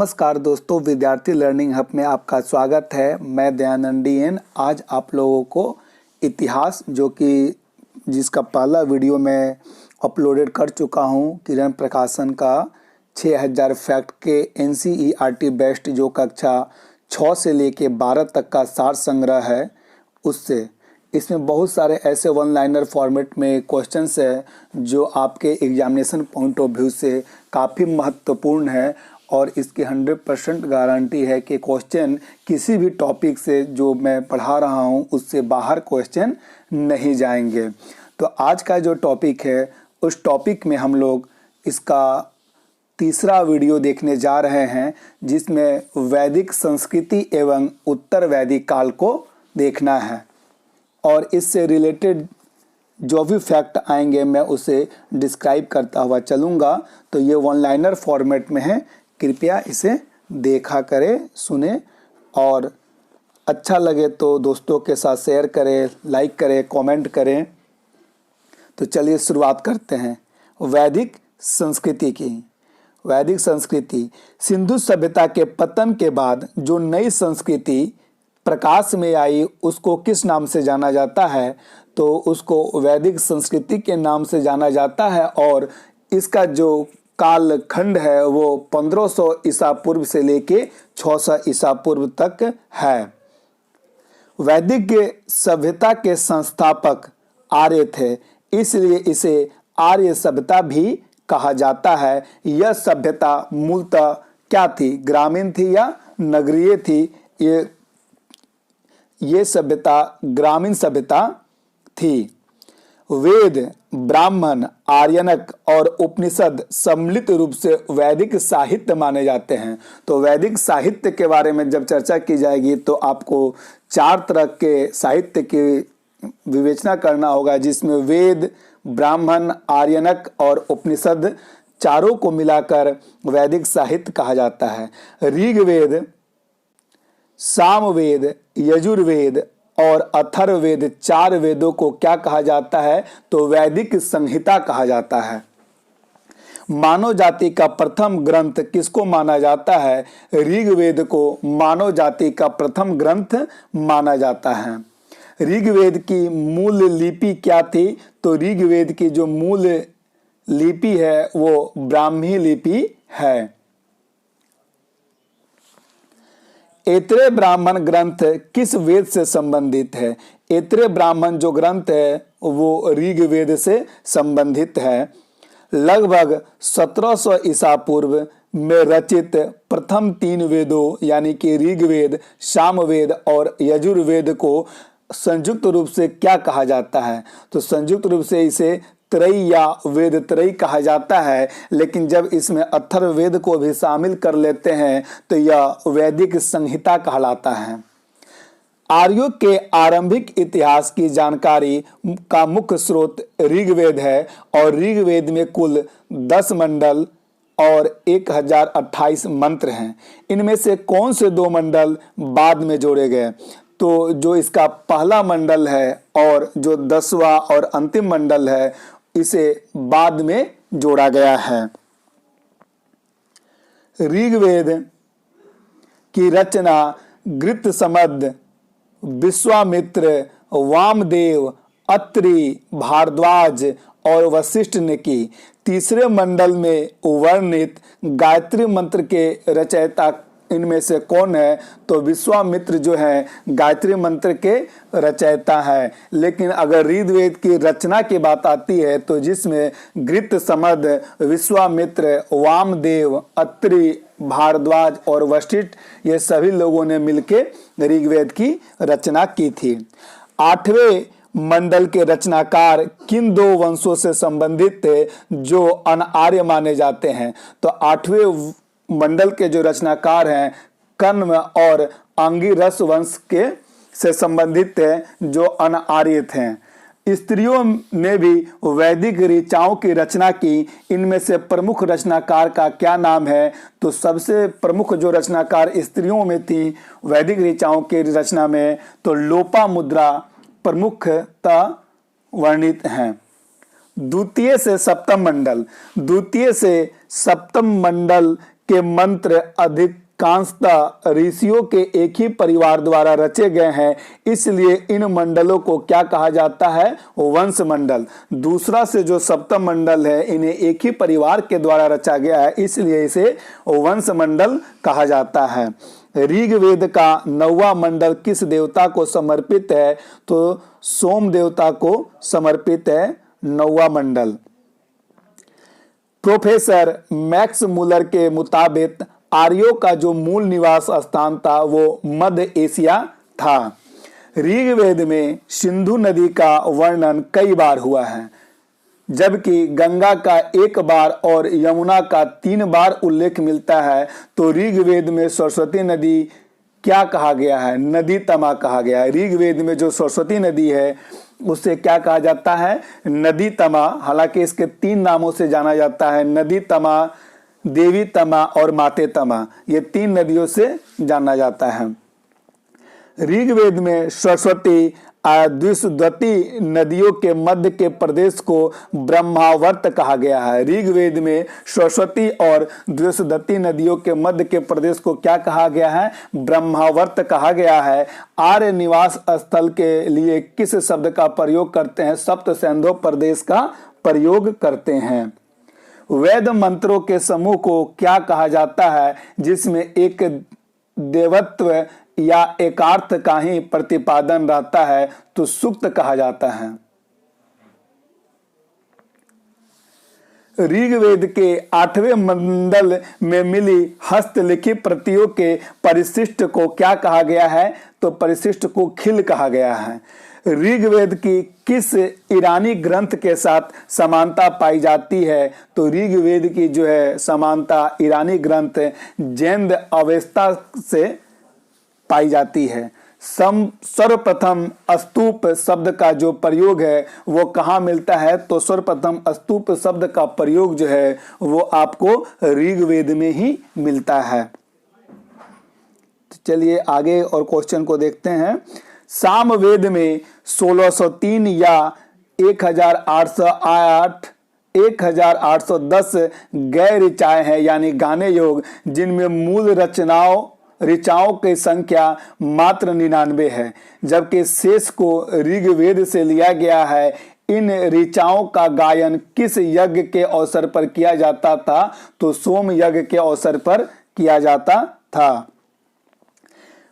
नमस्कार दोस्तों, विद्यार्थी लर्निंग हब में आपका स्वागत है। मैं दयानंद DN। आज आप लोगों को इतिहास जो कि जिसका पहला वीडियो मैं अपलोडेड कर चुका हूं, किरण प्रकाशन का 6000 फैक्ट के NCERT बेस्ट जो कक्षा 6 से लेके 12 तक का सार संग्रह है, उससे इसमें बहुत सारे ऐसे वन लाइनर फॉर्मेट में क्वेश्चंस है जो आपके एग्जामिनेशन पॉइंट ऑफ व्यू से काफ़ी महत्वपूर्ण है और इसकी 100% गारंटी है कि क्वेश्चन किसी भी टॉपिक से जो मैं पढ़ा रहा हूं उससे बाहर क्वेश्चन नहीं जाएंगे। तो आज का जो टॉपिक है उस टॉपिक में हम लोग इसका तीसरा वीडियो देखने जा रहे हैं, जिसमें वैदिक संस्कृति एवं उत्तर वैदिक काल को देखना है और इससे रिलेटेड जो भी फैक्ट आएंगे मैं उसे डिस्क्राइब करता हुआ चलूँगा। तो ये वन लाइनर फॉर्मेट में है, कृपया इसे देखा करें, सुने और अच्छा लगे तो दोस्तों के साथ शेयर करें, लाइक करें, कमेंट करें। तो चलिए शुरुआत करते हैं वैदिक संस्कृति की। वैदिक संस्कृति सिंधु सभ्यता के पतन के बाद जो नई संस्कृति प्रकाश में आई उसको किस नाम से जाना जाता है? तो उसको वैदिक संस्कृति के नाम से जाना जाता है और इसका जो काल खंड है वो 1500 ईसा पूर्व से लेके 600 ईसा पूर्व तक है। वैदिक सभ्यता के संस्थापक आर्य थे, इसलिए इसे आर्य सभ्यता भी कहा जाता है। यह सभ्यता मूलतः क्या थी? ग्रामीण थी या नगरीय थी? ये सभ्यता ग्रामीण सभ्यता थी। वेद, ब्राह्मण, आर्यनक और उपनिषद सम्मिलित रूप से वैदिक साहित्य माने जाते हैं। तो वैदिक साहित्य के बारे में जब चर्चा की जाएगी तो आपको 4 तरह के साहित्य की विवेचना करना होगा, जिसमें वेद, ब्राह्मण, आर्यनक और उपनिषद चारों को मिलाकर वैदिक साहित्य कहा जाता है। ऋग्वेद, सामवेद, यजुर्वेद और अथर्ववेद 4 वेदों को क्या कहा जाता है? तो वैदिक संहिता कहा जाता है। मानव जाति का प्रथम ग्रंथ किसको माना जाता है? ऋग्वेद को मानव जाति का प्रथम ग्रंथ माना जाता है। ऋग्वेद की मूल लिपि क्या थी? तो ऋग्वेद की जो मूल लिपि है वो ब्राह्मी लिपि है। ऐत्रेय ब्राह्मण ग्रंथ किस वेद से संबंधित है? ऐत्रेय ब्राह्मण जो ग्रंथ है वो ऋग्वेद से संबंधित है। लगभग 1700 ईसा पूर्व में रचित प्रथम 3 वेदों यानी कि ऋग्वेद, सामवेद और यजुर्वेद को संयुक्त रूप से क्या कहा जाता है? तो संयुक्त रूप से इसे त्रयी या वेद त्रयी कहा जाता है, लेकिन जब इसमें अथर्ववेद को भी शामिल कर लेते हैं तो यह वैदिक संहिता कहलाता है। आर्यों के आरंभिक इतिहास की जानकारी का मुख्य स्रोत ऋग्वेद है और ऋग्वेद में कुल 10 मंडल और 1028 मंत्र हैं। इनमें से कौन से 2 मंडल बाद में जोड़े गए? तो जो इसका पहला मंडल है और जो 10वां और अंतिम मंडल है इसे बाद में जोड़ा गया है। ऋग्वेद की रचना गृत्समद, विश्वामित्र, वामदेव, अत्रि, भारद्वाज और वशिष्ठ ने की। तीसरे मंडल में वर्णित गायत्री मंत्र के रचयिता इनमें से कौन है? तो विश्वामित्र जो है गायत्री मंत्र के रचयिता है। लेकिन अगर ऋग्वेद की रचना की बात आती है तो जिसमें गृत्समद, विश्वामित्र, वामदेव, अत्रि, भारद्वाज और वशिष्ठ ये सभी लोगों ने मिलकर ऋग्वेद की रचना की थी। 8वें मंडल के रचनाकार किन 2 वंशों से संबंधित थे जो अनार्य माने जाते हैं? तो 8वें मंडल के जो रचनाकार हैं कण्व और अंगिरस वंश के से संबंधित थे जो अनार्य थे। स्त्रियों ने भी वैदिक ऋचाओं की रचना की। इनमें से प्रमुख रचनाकार का क्या नाम है? तो सबसे प्रमुख जो रचनाकार स्त्रियों में थी वैदिक ऋचाओं की रचना में तो लोपामुद्रा प्रमुखता वर्णित हैं। द्वितीय से सप्तम मंडल के मंत्र अधिकांशतः ऋषियों के एक ही परिवार द्वारा रचे गए हैं, इसलिए इन मंडलों को क्या कहा जाता है? वंश मंडल। दूसरा से जो सप्तम मंडल है, इन्हें एक ही परिवार के द्वारा रचा गया है, इसलिए इसे वंश मंडल कहा जाता है। ऋग्वेद का 9वां मंडल किस देवता को समर्पित है? तो सोम देवता को समर्पित है 9वां मंडल। प्रोफेसर मैक्स मुलर के मुताबिक आर्यों का जो मूल निवास स्थान था वो मध्य एशिया था। ऋग्वेद में सिंधु नदी का वर्णन कई बार हुआ है, जबकि गंगा का 1 बार और यमुना का 3 बार उल्लेख मिलता है। तो ऋग्वेद में सरस्वती नदी क्या कहा गया है? नदी तमा कहा गया है। ऋग्वेद में जो सरस्वती नदी है उसे क्या कहा जाता है? नदी तमा। हालांकि इसके 3 नामों से जाना जाता है, नदी तमा, देवी तमा और माते तमा। ये 3 नदियों से जाना जाता है। ऋग्वेद में सरस्वती द्विशुद्धति नदियों के मध्य के प्रदेश को ब्रह्मावर्त कहा गया है। ऋग्वेद में सरस्वती और द्विशुद्धति नदियों के मध्य के प्रदेश को क्या कहा गया है? ब्रह्मावर्त कहा गया है। आर्य निवास स्थल के लिए किस शब्द का प्रयोग करते हैं? सप्त सिंधु प्रदेश का प्रयोग करते हैं। वेद मंत्रों के समूह को क्या कहा जाता है जिसमें एक देवत्व या एकार्थ का ही प्रतिपादन रहता है? तो सूक्त कहा जाता है। ऋग्वेद के 8वें मंडल में मिली हस्तलिखित प्रतियों के परिशिष्ट को क्या कहा गया है? तो परिशिष्ट को खिल कहा गया है। ऋग्वेद की किस ईरानी ग्रंथ के साथ समानता पाई जाती है? तो ऋग्वेद की जो है समानता ईरानी ग्रंथ जैन अवेस्ता से पाई जाती है। सर्वप्रथम स्तूप शब्द का जो प्रयोग है वो कहाँ मिलता है? तो सर्वप्रथम स्तूप शब्द का प्रयोग जो है वो आपको ऋग्वेद में ही मिलता है। तो चलिए आगे और क्वेश्चन को देखते हैं। सामवेद में 1603 या 1808 1810 गैर ऋचाएं हैं, यानी गाने योग, जिनमें मूल ऋचाओं की संख्या मात्र 99 है, जबकि शेष को ऋग्वेद से लिया गया है। इन ऋचाओं का गायन किस यज्ञ के अवसर पर किया जाता था? तो सोम यज्ञ के अवसर पर किया जाता था।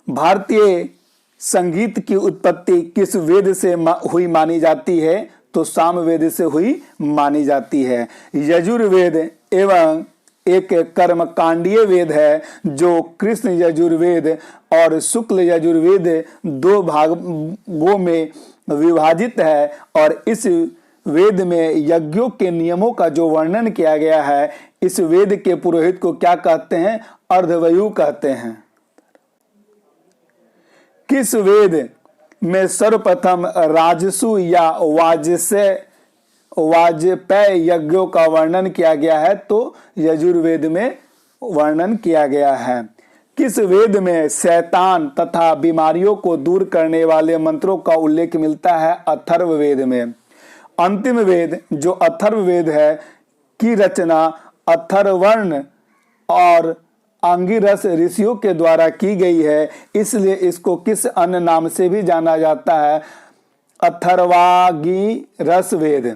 भारतीय संगीत की उत्पत्ति किस वेद से हुई मानी जाती है? तो सामवेद से हुई मानी जाती है। यजुर्वेद एवं एक कर्मकांडीय वेद है जो कृष्ण यजुर्वेद और शुक्ल यजुर्वेद 2 भागों में विभाजित है, और इस वेद में यज्ञों के नियमों का जो वर्णन किया गया है, इस वेद के पुरोहित को क्या कहते हैं? अर्धवयु कहते हैं। किस वेद में सर्वप्रथम राजसु या वाजपेय यज्ञों का वर्णन किया गया है? तो यजुर्वेद में वर्णन किया गया है। किस वेद में शैतान तथा बीमारियों को दूर करने वाले मंत्रों का उल्लेख मिलता है? अथर्ववेद में। अंतिम वेद जो अथर्ववेद है की रचना अथर्वण और अंगिरस ऋषियों के द्वारा की गई है, इसलिए इसको किस अन्य नाम से भी जाना जाता है? अथर्वांगिरस वेद।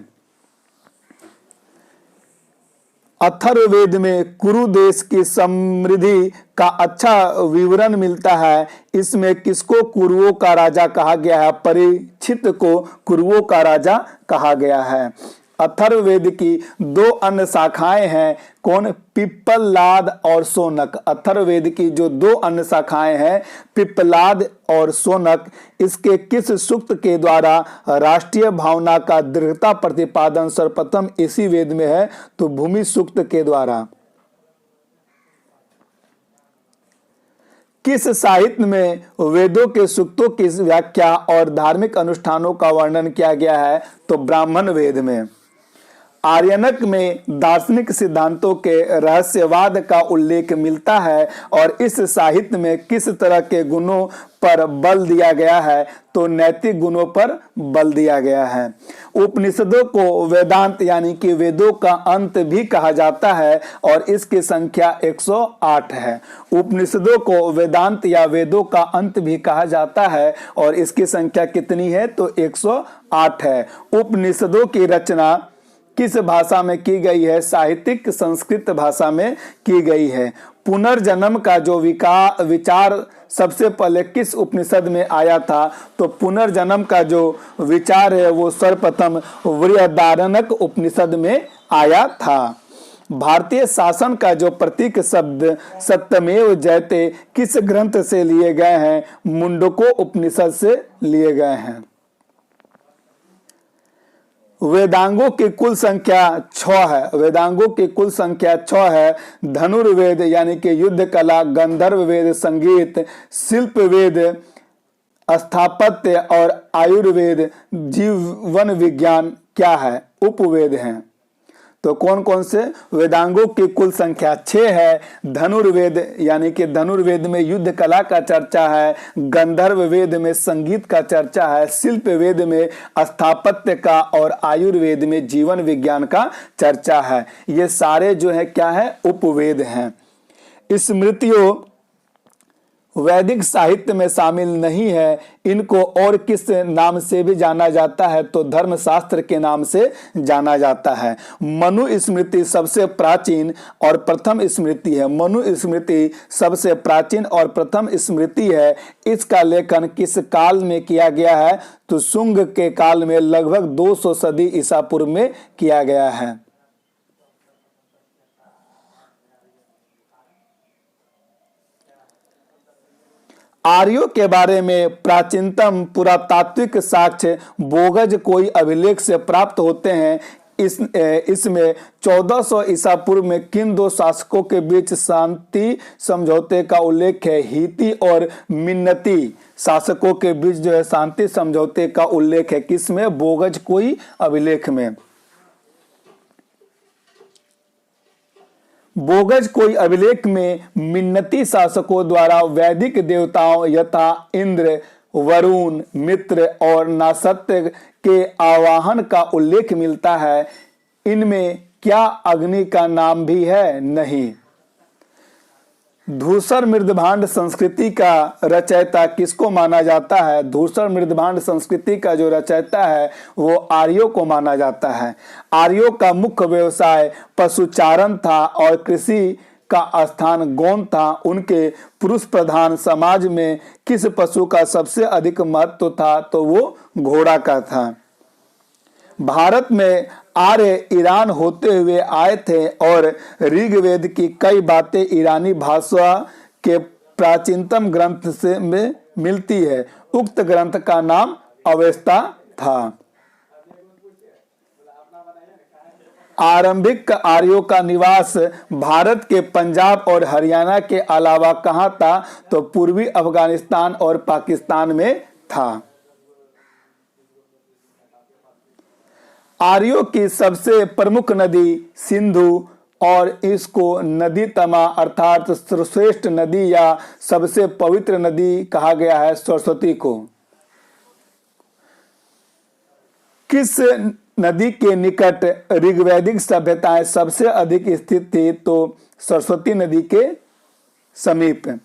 अथर्ववेद में कुरु देश की समृद्धि का अच्छा विवरण मिलता है। इसमें किसको कुरुओं का राजा कहा गया है? परीक्षित को कुरुओं का राजा कहा गया है। अथर्ववेद की 2 अन्य शाखाएं हैं, कौन? पिप्पलाद और शौनक। अथर्ववेद की जो 2 अन्य शाखाएं हैं, पिप्पलाद और शौनक, इसके किस सूक्त के द्वारा राष्ट्रीय भावना का दृढ़ता प्रतिपादन सर्वप्रथम इसी वेद में है? तो भूमि सूक्त के द्वारा। किस साहित्य में वेदों के सूक्तों की व्याख्या और धार्मिक अनुष्ठानों का वर्णन किया गया है? तो ब्राह्मण वेद में। आर्यनक में दार्शनिक सिद्धांतों के रहस्यवाद का उल्लेख मिलता है और इस साहित्य में किस तरह के गुणों पर बल दिया गया है, तो नैतिक गुणों पर बल दिया गया है। उपनिषदों को वेदांत यानी कि वेदों का अंत भी कहा जाता है और इसकी संख्या 108 है। उपनिषदों को वेदांत या वेदों का अंत भी कहा जाता है और इसकी संख्या कितनी है, तो 108 है। उपनिषदों की रचना किस भाषा में की गई है, साहित्यिक संस्कृत भाषा में की गई है। पुनर्जन्म का जो विचार सबसे पहले किस उपनिषद में आया था, तो पुनर्जन्म का जो विचार है वो सर्वप्रथम बृहदारण्यक उपनिषद में आया था। भारतीय शासन का जो प्रतीक शब्द सत्यमेव जयते किस ग्रंथ से लिए गए हैं, मुंडको उपनिषद से लिए गए हैं। वेदांगों की कुल संख्या 6 है। वेदांगों की कुल संख्या 6 है। धनुर्वेद यानी कि युद्ध कला, गंधर्व वेद संगीत, शिल्प वेद स्थापत्य और आयुर्वेद जीवन विज्ञान क्या है, उपवेद हैं। तो कौन कौन से? वेदांगों की कुल संख्या 6 है। धनुर्वेद यानी कि धनुर्वेद में युद्ध कला का चर्चा है, गंधर्व वेद में संगीत का चर्चा है, शिल्प वेद में स्थापत्य का और आयुर्वेद में जीवन विज्ञान का चर्चा है। ये सारे जो है क्या है, उपवेद हैं। स्मृतियों वैदिक साहित्य में शामिल नहीं है। इनको और किस नाम से भी जाना जाता है, तो धर्मशास्त्र के नाम से जाना जाता है। मनु स्मृति सबसे प्राचीन और प्रथम स्मृति है। मनु स्मृति सबसे प्राचीन और प्रथम स्मृति है। इसका लेखन किस काल में किया गया है, तो शुंग के काल में लगभग 200 सदी ईसा पूर्व में किया गया है। आर्यों के बारे में प्राचीनतम पुरातात्विक साक्ष्य बोगज कोई अभिलेख से प्राप्त होते हैं। इसमें 1400 ईसा पूर्व में किन दो शासकों के बीच शांति समझौते का उल्लेख है? हिती और मिन्नती शासकों के बीच जो है शांति समझौते का उल्लेख है। किसमें? बोगज कोई अभिलेख में। बोगज कोई अभिलेख में मिन्नती शासकों द्वारा वैदिक देवताओं यथा इंद्र, वरुण, मित्र और नासत्य के आवाहन का उल्लेख मिलता है। इनमें क्या अग्नि का नाम भी है? नहीं। धूसर मृदभांड संस्कृति का रचयिता किसको माना जाता है? धूसर मृदभांड संस्कृति का जो रचयिता है वो आर्यों को माना जाता है। आर्यों का मुख्य व्यवसाय पशुचारण था और कृषि का स्थान गौण था। उनके पुरुष प्रधान समाज में किस पशु का सबसे अधिक महत्व था, तो वो घोड़ा का था। भारत में आर्य ईरान होते हुए आए थे और ऋग्वेद की कई बातें ईरानी भाषा के प्राचीनतम ग्रंथ से में मिलती है। उक्त ग्रंथ का नाम अवेस्ता था। आरंभिक आर्यों का निवास भारत के पंजाब और हरियाणा के अलावा कहाँ था, तो पूर्वी अफगानिस्तान और पाकिस्तान में था। आर्यों की सबसे प्रमुख नदी सिंधु और इसको नदी तमा अर्थात श्रेष्ठ नदी या सबसे पवित्र नदी कहा गया है सरस्वती को। किस नदी के निकट ऋग्वैदिक सभ्यताएं सबसे अधिक स्थित थी, तो सरस्वती नदी के समीप।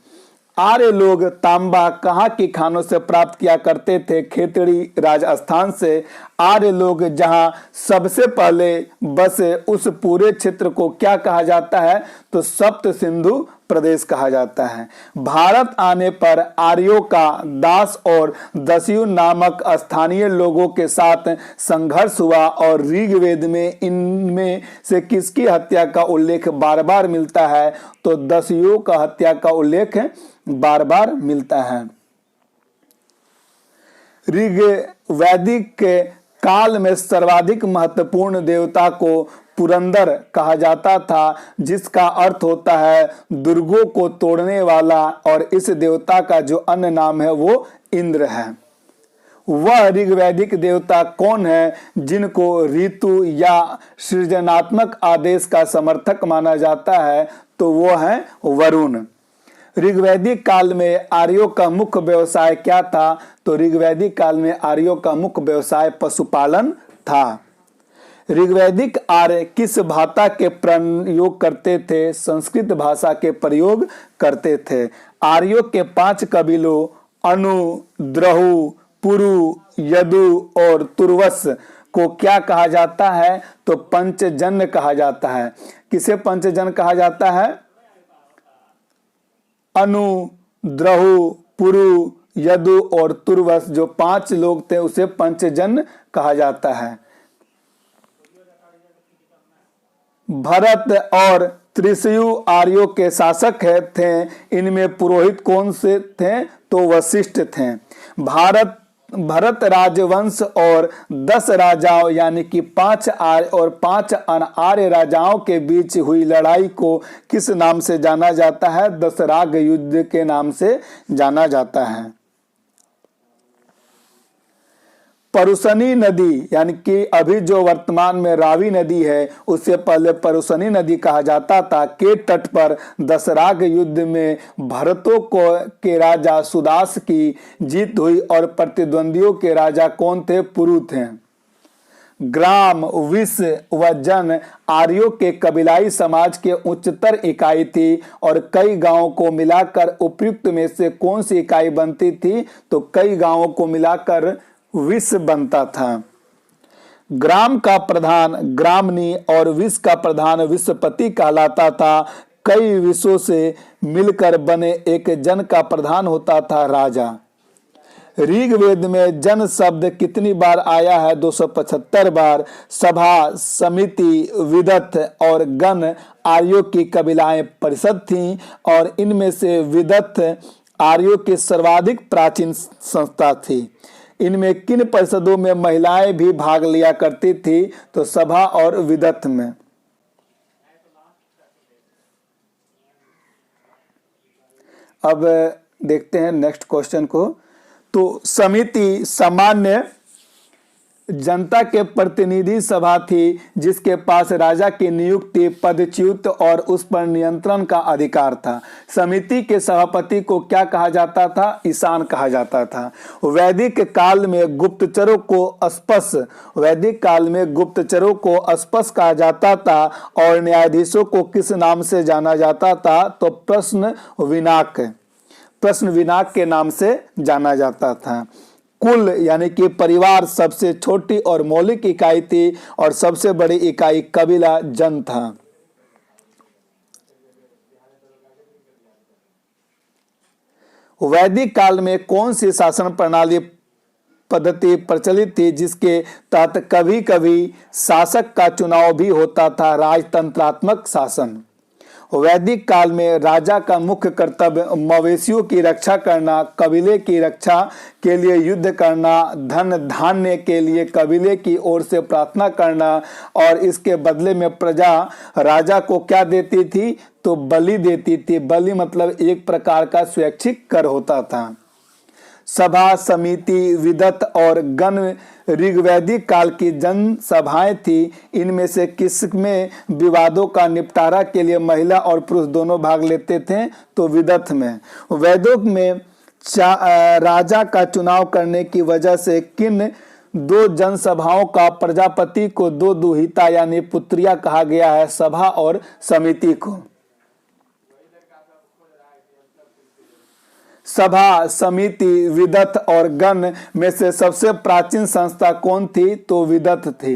आर्य लोग तांबा कहाँ की खानों से प्राप्त किया करते थे? खेतड़ी राजस्थान से। आर्य लोग जहाँ सबसे पहले बसे उस पूरे क्षेत्र को क्या कहा जाता है, तो सप्त सिंधु प्रदेश कहा जाता है। भारत आने पर आर्यों का दास और दस्यु नामक स्थानीय लोगों के साथ संघर्ष हुआ और ऋग्वेद में इनमें से किसकी हत्या का उल्लेख बार बार मिलता है, तो दस्युओं का हत्या का उल्लेख बार बार मिलता है। ऋग्वैदिक काल में सर्वाधिक महत्वपूर्ण देवता को पुरंदर कहा जाता था, जिसका अर्थ होता है दुर्गों को तोड़ने वाला, और इस देवता का जो अन्य नाम है वो इंद्र है। वह ऋग्वैदिक देवता कौन है जिनको ऋतु या सृजनात्मक आदेश का समर्थक माना जाता है? तो वो है वरुण। ऋग्वैदिक काल में आर्यों का मुख्य व्यवसाय क्या था? तो ऋग्वैदिक काल में आर्यों का मुख्य व्यवसाय पशुपालन था। ऋग्वैदिक आर्य किस भाषा के प्रयोग करते थे? संस्कृत भाषा के प्रयोग करते थे। आर्यों के 5 कबीलों अनु, द्रहु, पुरु, यदु और तुर्वस को क्या कहा जाता है? तो पंचजन्य कहा जाता है। किसे पंचजन्य कहा जाता है? अनु, द्रहु, पुरु, यदु और तुर्वस जो 5 लोग थे उसे पंचजन्य कहा जाता है। भरत और त्रिशयु आर्यों के शासक थे। इनमें पुरोहित कौन से थे? तो वशिष्ठ थे। भरत राजवंश और 10 राजाओं यानी कि 5 आर्य और 5 अनार्य राजाओं के बीच हुई लड़ाई को किस नाम से जाना जाता है? दशराग युद्ध के नाम से जाना जाता है। परुसनी नदी यानी कि अभी जो वर्तमान में रावी नदी है उससे पहले परुसनी नदी कहा जाता था के तट पर दशराग युद्ध में भरतों के राजा सुदास की जीत हुई और प्रतिद्वंदियों के राजा कौन थे? पुरु थे। ग्राम, विश्व व जन आर्यों के कबीलाई समाज के उच्चतर इकाई थी और कई गांवों को मिलाकर उपयुक्त में से कौन सी इकाई बनती थी? तो कई गांवों को मिलाकर विश्व बनता था। ग्राम का प्रधान ग्रामनी और विश्व का प्रधान विश्वपति कहलाता था। कई विश्वों से मिलकर बने एक जन का प्रधान होता था राजा। ऋग्वेद में जन शब्द कितनी बार आया है? 275 बार। सभा, समिति, विदथ और गण आर्यों की कबीलाएं परिषद थीं और इनमें से विदथ आर्यों की सर्वाधिक प्राचीन संस्था थी। इनमें किन परिषदों में महिलाएं भी भाग लिया करती थी? तो सभा और विदथ में। अब देखते हैं नेक्स्ट क्वेश्चन को। तो समिति सामान्य जनता के प्रतिनिधि सभा थी जिसके पास राजा की नियुक्ति, पदच्युत और उस पर नियंत्रण का अधिकार था। समिति के सभापति को क्या कहा जाता था? ईशान कहा जाता था। वैदिक काल में गुप्तचरों को अस्पष्ट कहा जाता था और न्यायाधीशों को किस नाम से जाना जाता था? तो प्रश्न विनाक के नाम से जाना जाता था। कुल यानी कि परिवार सबसे छोटी और मौलिक इकाई थी और सबसे बड़ी इकाई कबीला जन था। वैदिक काल में कौन सी शासन प्रणाली पद्धति प्रचलित थी जिसके तहत कभी कभी शासक का चुनाव भी होता था? राजतंत्रात्मक शासन। वैदिक काल में राजा का मुख्य कर्तव्य मवेशियों की रक्षा करना, कबीले की रक्षा के लिए युद्ध करना, धन धान्य के लिए कबीले की ओर से प्रार्थना करना और इसके बदले में प्रजा राजा को क्या देती थी? तो बलि देती थी। बलि मतलब एक प्रकार का स्वैच्छिक कर होता था। सभा, समिति, विदथ और गण ऋग्वैदिक काल की जन सभाएं थी। इनमें से किसमें विवादों का निपटारा के लिए महिला और पुरुष दोनों भाग लेते थे? तो विदथ में। वेदों में राजा का चुनाव करने की वजह से किन 2 जनसभाओं का प्रजापति को 2 दुहिता यानी पुत्रियां कहा गया है? सभा और समिति को। सभा, समिति, विदथ और गण में से सबसे प्राचीन संस्था कौन थी? तो विदथ थी।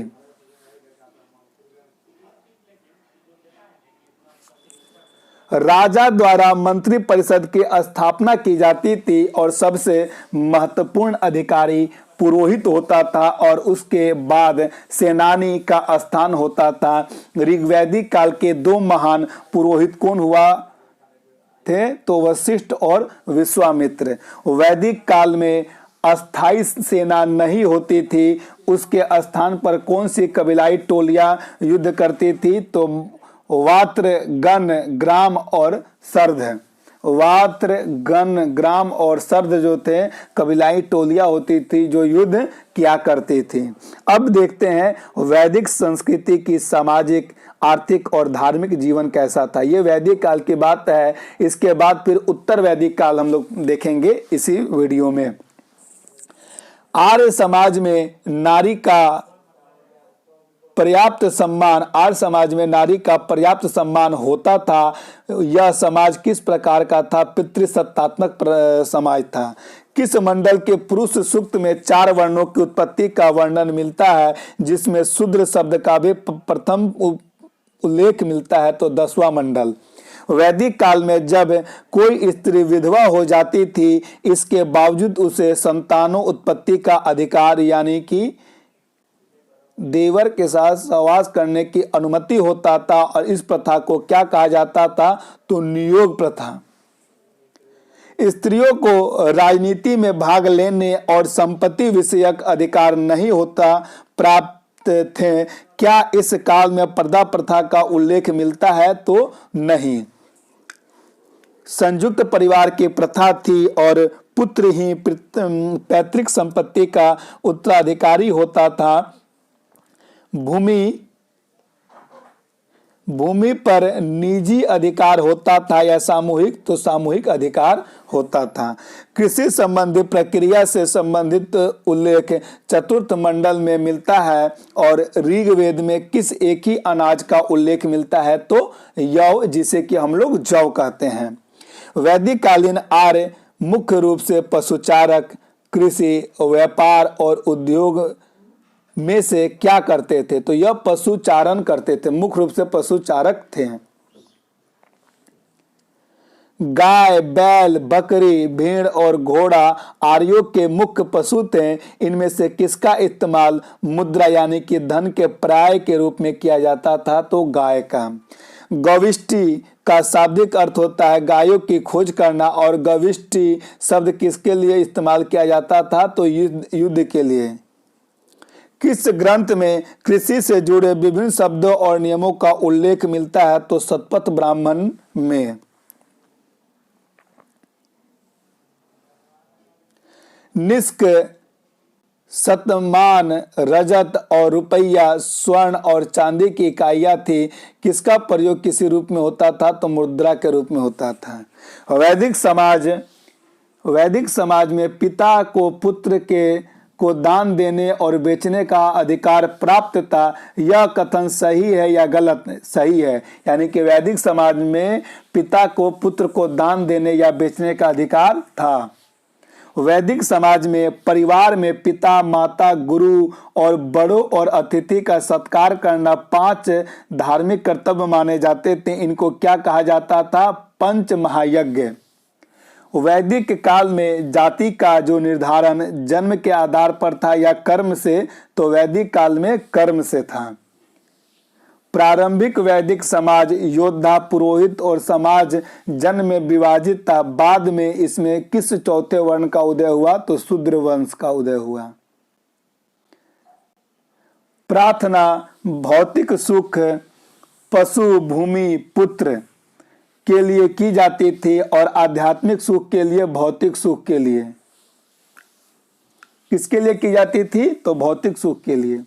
राजा द्वारा मंत्री परिषद की स्थापना की जाती थी और सबसे महत्वपूर्ण अधिकारी पुरोहित होता था और उसके बाद सेनानी का स्थान होता था। ऋग्वैदिक काल के 2 महान पुरोहित कौन हुआ थे? तो वशिष्ठ और विश्वामित्र। वैदिक काल में अस्थाई सेना नहीं होती थी, उसके स्थान पर कौन सी कबीलाई टोलियां युद्ध करती थी? तो वात्र, गण, ग्राम और सर्द। वात्र, गण, ग्राम और सर्द जो थे कबीलाई टोलियां होती थी जो युद्ध किया करती थी। अब देखते हैं वैदिक संस्कृति की सामाजिक, आर्थिक और धार्मिक जीवन कैसा था। ये वैदिक काल की बात है। इसके बाद फिर उत्तर वैदिक काल हम लोग देखेंगे इसी वीडियो में। आर्य समाज में नारी का पर्याप्त सम्मान, आर्य समाज में नारी का पर्याप्त सम्मान होता था। यह समाज किस प्रकार का था? पितृसत्तात्मक समाज था। किस मंडल के पुरुष सूक्त में 4 वर्णों की उत्पत्ति का वर्णन मिलता है, जिसमें शूद्र शब्द का भी प्रथम उल्लेख मिलता है? तो 10वां मंडल। वैदिक काल में जब कोई स्त्री विधवा हो जाती थी, इसके बावजूद उसे संतानों उत्पत्ति का अधिकार यानी कि देवर के साथ सहवास करने की अनुमति होता था, और इस प्रथा को क्या कहा जाता था? तो नियोग प्रथा। स्त्रियों को राजनीति में भाग लेने और संपत्ति विषयक अधिकार नहीं होता प्राप्त थे। क्या इस काल में पर्दा प्रथा का उल्लेख मिलता है? तो नहीं। संयुक्त परिवार की प्रथा थी और पुत्र ही पैतृक संपत्ति का उत्तराधिकारी होता था। भूमि पर निजी अधिकार होता था या सामूहिक? तो सामूहिक अधिकार होता था। कृषि संबंधी प्रक्रिया से संबंधित उल्लेख चतुर्थ मंडल में मिलता है, और ऋग्वेद में किस एक ही अनाज का उल्लेख मिलता है? तो यव, जिसे कि हम लोग जौ कहते हैं। वैदिक कालीन आर्य मुख्य रूप से पशुचारक, कृषि, व्यापार और उद्योग में से क्या करते थे? तो यह पशुचारण करते थे, मुख्य रूप से पशुचारक थे। गाय, बैल, बकरी, भेड़ और घोड़ा आर्यों के मुख्य पशु थे। इनमें से किसका इस्तेमाल मुद्रा यानी कि धन के पर्याय के रूप में किया जाता था? तो गाय का। गविष्टि का शाब्दिक अर्थ होता है गायों की खोज करना, और गविष्टि शब्द किसके लिए इस्तेमाल किया जाता था? तो युद्ध के लिए। किस ग्रंथ में कृषि से जुड़े विभिन्न शब्दों और नियमों का उल्लेख मिलता है? तो शतपथ ब्राह्मण में। निष्क, शतमान, रजत और रुपया, स्वर्ण और चांदी की इकाइयां थी। किसका प्रयोग किसी रूप में होता था? तो मुद्रा के रूप में होता था। वैदिक समाज में पिता को पुत्र को दान देने और बेचने का अधिकार प्राप्त था। यह कथन सही है या गलत? सही है। यानी कि वैदिक समाज में पिता को पुत्र को दान देने या बेचने का अधिकार था। वैदिक समाज में परिवार में पिता, माता, गुरु और बड़ों और अतिथि का सत्कार करना 5 धार्मिक कर्तव्य माने जाते थे। इनको क्या कहा जाता था? पंच महायज्ञ। वैदिक काल में जाति का जो निर्धारण जन्म के आधार पर था या कर्म से? तो वैदिक काल में कर्म से था। प्रारंभिक वैदिक समाज योद्धा, पुरोहित और समाज जन्म में विभाजित था। बाद में इसमें किस चौथे वर्ण का उदय हुआ? तो शूद्र वंश का उदय हुआ। प्रार्थना भौतिक सुख, पशु, भूमि, पुत्र के लिए की जाती थी, और आध्यात्मिक सुख के लिए, भौतिक सुख के लिए। किसके लिए की जाती थी? तो भौतिक सुख के लिए।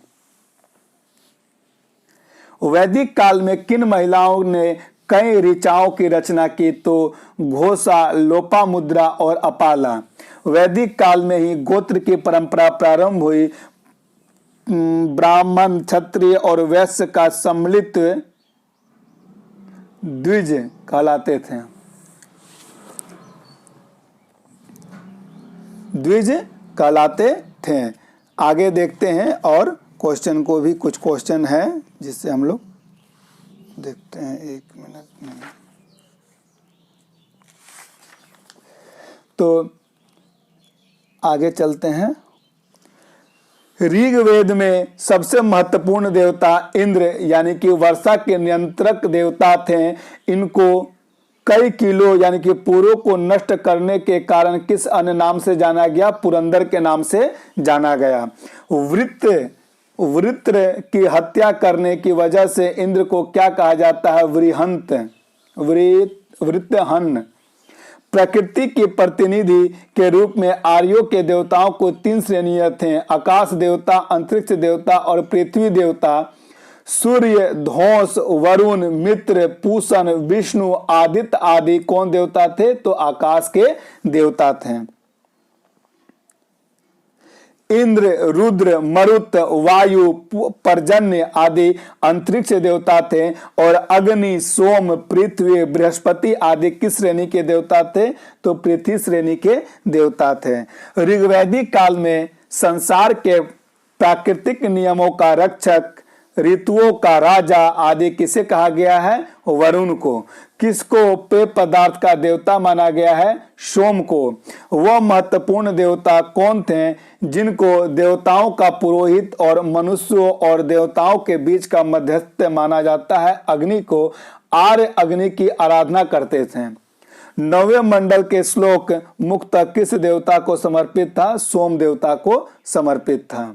वैदिक काल में किन महिलाओं ने कई ऋचाओं की रचना की? तो घोषा, लोपामुद्रा और अपाला। वैदिक काल में ही गोत्र की परंपरा प्रारंभ हुई। ब्राह्मण, क्षत्रिय और वैश्य का सम्मिलित द्विज कहलाते थे। द्विज कहलाते थे। आगे देखते हैं, और क्वेश्चन को भी कुछ क्वेश्चन है जिससे हम लोग देखते हैं। 1 मिनट में तो आगे चलते हैं। ऋग्वेद में सबसे महत्वपूर्ण देवता इंद्र यानी कि वर्षा के नियंत्रक देवता थे। इनको कई किलो यानी कि पूरों को नष्ट करने के कारण किस अन्य नाम से जाना गया? पुरंदर के नाम से जाना गया। वृत्र की हत्या करने की वजह से इंद्र को क्या कहा जाता है? वृहंत, वृत्रहन। प्रकृति के प्रतिनिधि के रूप में आर्यों के देवताओं को 3 श्रेणियां थे, आकाश देवता, अंतरिक्ष देवता और पृथ्वी देवता। सूर्य, धौंस, वरुण, मित्र, पूषण, विष्णु, आदित्य आदि कौन देवता थे? तो आकाश के देवता थे। इंद्र, रुद्र, मरुत, वायु, पर्जन्य आदि अंतरिक्ष देवता थे। और अग्नि, सोम, पृथ्वी, बृहस्पति आदि किस श्रेणी के देवता थे? तो पृथ्वी श्रेणी के देवता थे। ऋग्वैदिक काल में संसार के प्राकृतिक नियमों का रक्षक, ऋतुओं का राजा आदि किसे कहा गया है? वरुण को। किसको पेय पदार्थ का देवता माना गया है? सोम को। वह महत्वपूर्ण देवता कौन थे जिनको देवताओं का पुरोहित और मनुष्यों और देवताओं के बीच का मध्यस्थ माना जाता है? अग्नि को। आर्य अग्नि की आराधना करते थे। 9वें मंडल के श्लोक मुख्यतः किस देवता को समर्पित था? सोम देवता को समर्पित था।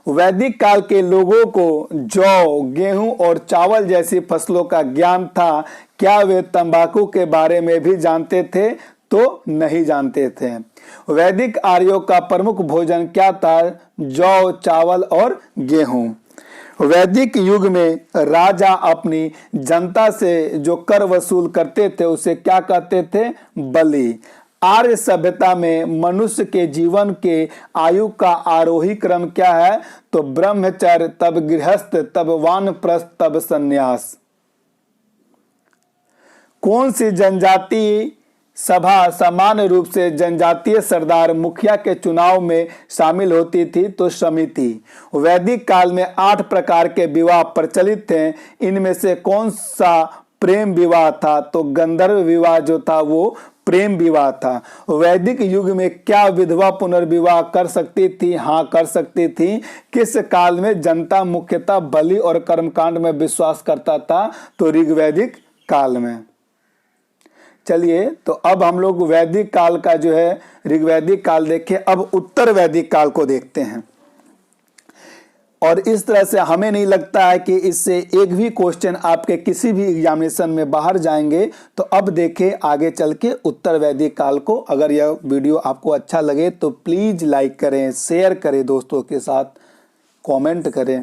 वैदिक काल के लोगों को जौ, गेहूं और चावल जैसी फसलों का ज्ञान था। क्या वे तंबाकू के बारे में भी जानते थे? तो नहीं जानते थे। वैदिक आर्यों का प्रमुख भोजन क्या था? जौ, चावल और गेहूं। वैदिक युग में राजा अपनी जनता से जो कर वसूल करते थे उसे क्या कहते थे? बलि। आर्य सभ्यता में मनुष्य के जीवन के आयु का आरोही क्रम क्या है? तो ब्रह्मचर्य, तब गृहस्थ, तब वानप्रस्थ, तब संन्यास। कौन सी जनजाति सभा सामान्य रूप से जनजातीय सरदार मुखिया के चुनाव में शामिल होती थी? तो समिति। वैदिक काल में 8 प्रकार के विवाह प्रचलित थे। इनमें से कौन सा प्रेम विवाह था? तो गंधर्व विवाह जो था वो प्रेम विवाह था। वैदिक युग में क्या विधवा पुनर्विवाह कर सकती थी? हाँ, कर सकती थी। किस काल में जनता मुख्यतः बलि और कर्मकांड में विश्वास करता था? तो ऋग्वैदिक काल में। चलिए, तो अब हम लोग वैदिक काल का जो है ऋग्वैदिक काल देखें। अब उत्तर वैदिक काल को देखते हैं। और इस तरह से हमें नहीं लगता है कि इससे एक भी क्वेश्चन आपके किसी भी एग्जामिनेशन में बाहर जाएंगे। तो अब देखें आगे चल के उत्तर वैदिक काल को। अगर यह वीडियो आपको अच्छा लगे तो प्लीज लाइक करें, शेयर करें दोस्तों के साथ, कमेंट करें।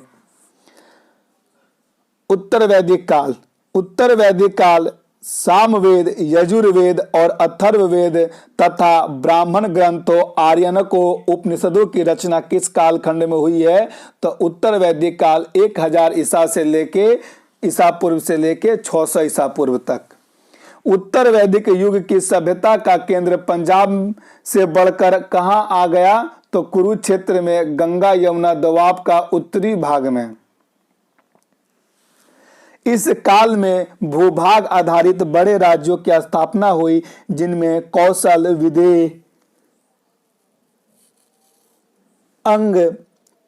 उत्तर वैदिक काल। उत्तर वैदिक काल सामवेद, यजुर्वेद और अथर्ववेद तथा ब्राह्मण ग्रंथों, आर्यनको उपनिषदों की रचना किस कालखंड में हुई है? तो उत्तर वैदिक काल 1000 ईसा पूर्व से लेके 600 ईसा पूर्व तक। उत्तर वैदिक युग की सभ्यता का केंद्र पंजाब से बढ़कर कहाँ आ गया? तो कुरुक्षेत्र में, गंगा यमुना दोआब का उत्तरी भाग में। इस काल में भूभाग आधारित बड़े राज्यों की स्थापना हुई जिनमें कौशल, विदेह, अंग,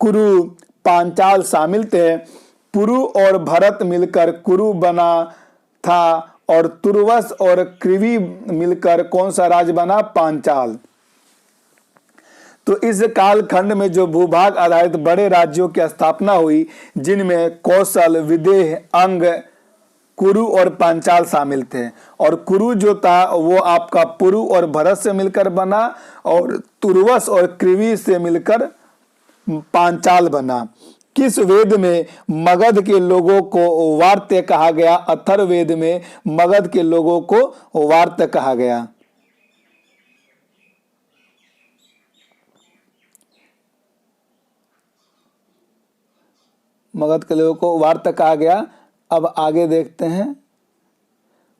कुरु, पांचाल शामिल थे। पुरु और भरत मिलकर कुरु बना था और तुर्वस और कृवि मिलकर कौन सा राज्य बना? पांचाल। तो इस कालखंड में जो भूभाग आधारित बड़े राज्यों की स्थापना हुई जिनमें कौशल, विदेह, अंग, कुरु और पांचाल शामिल थे। और कुरु जो था वो आपका पुरु और भरत से मिलकर बना और तुर्वस और कृवि से मिलकर पांचाल बना। किस वेद में मगध के लोगों को वार्त्य कहा गया? अथर्ववेद में मगध के लोगों को वार्त्य कहा गया। मगध के लोगों को वार्ता कहा गया। अब आगे देखते हैं।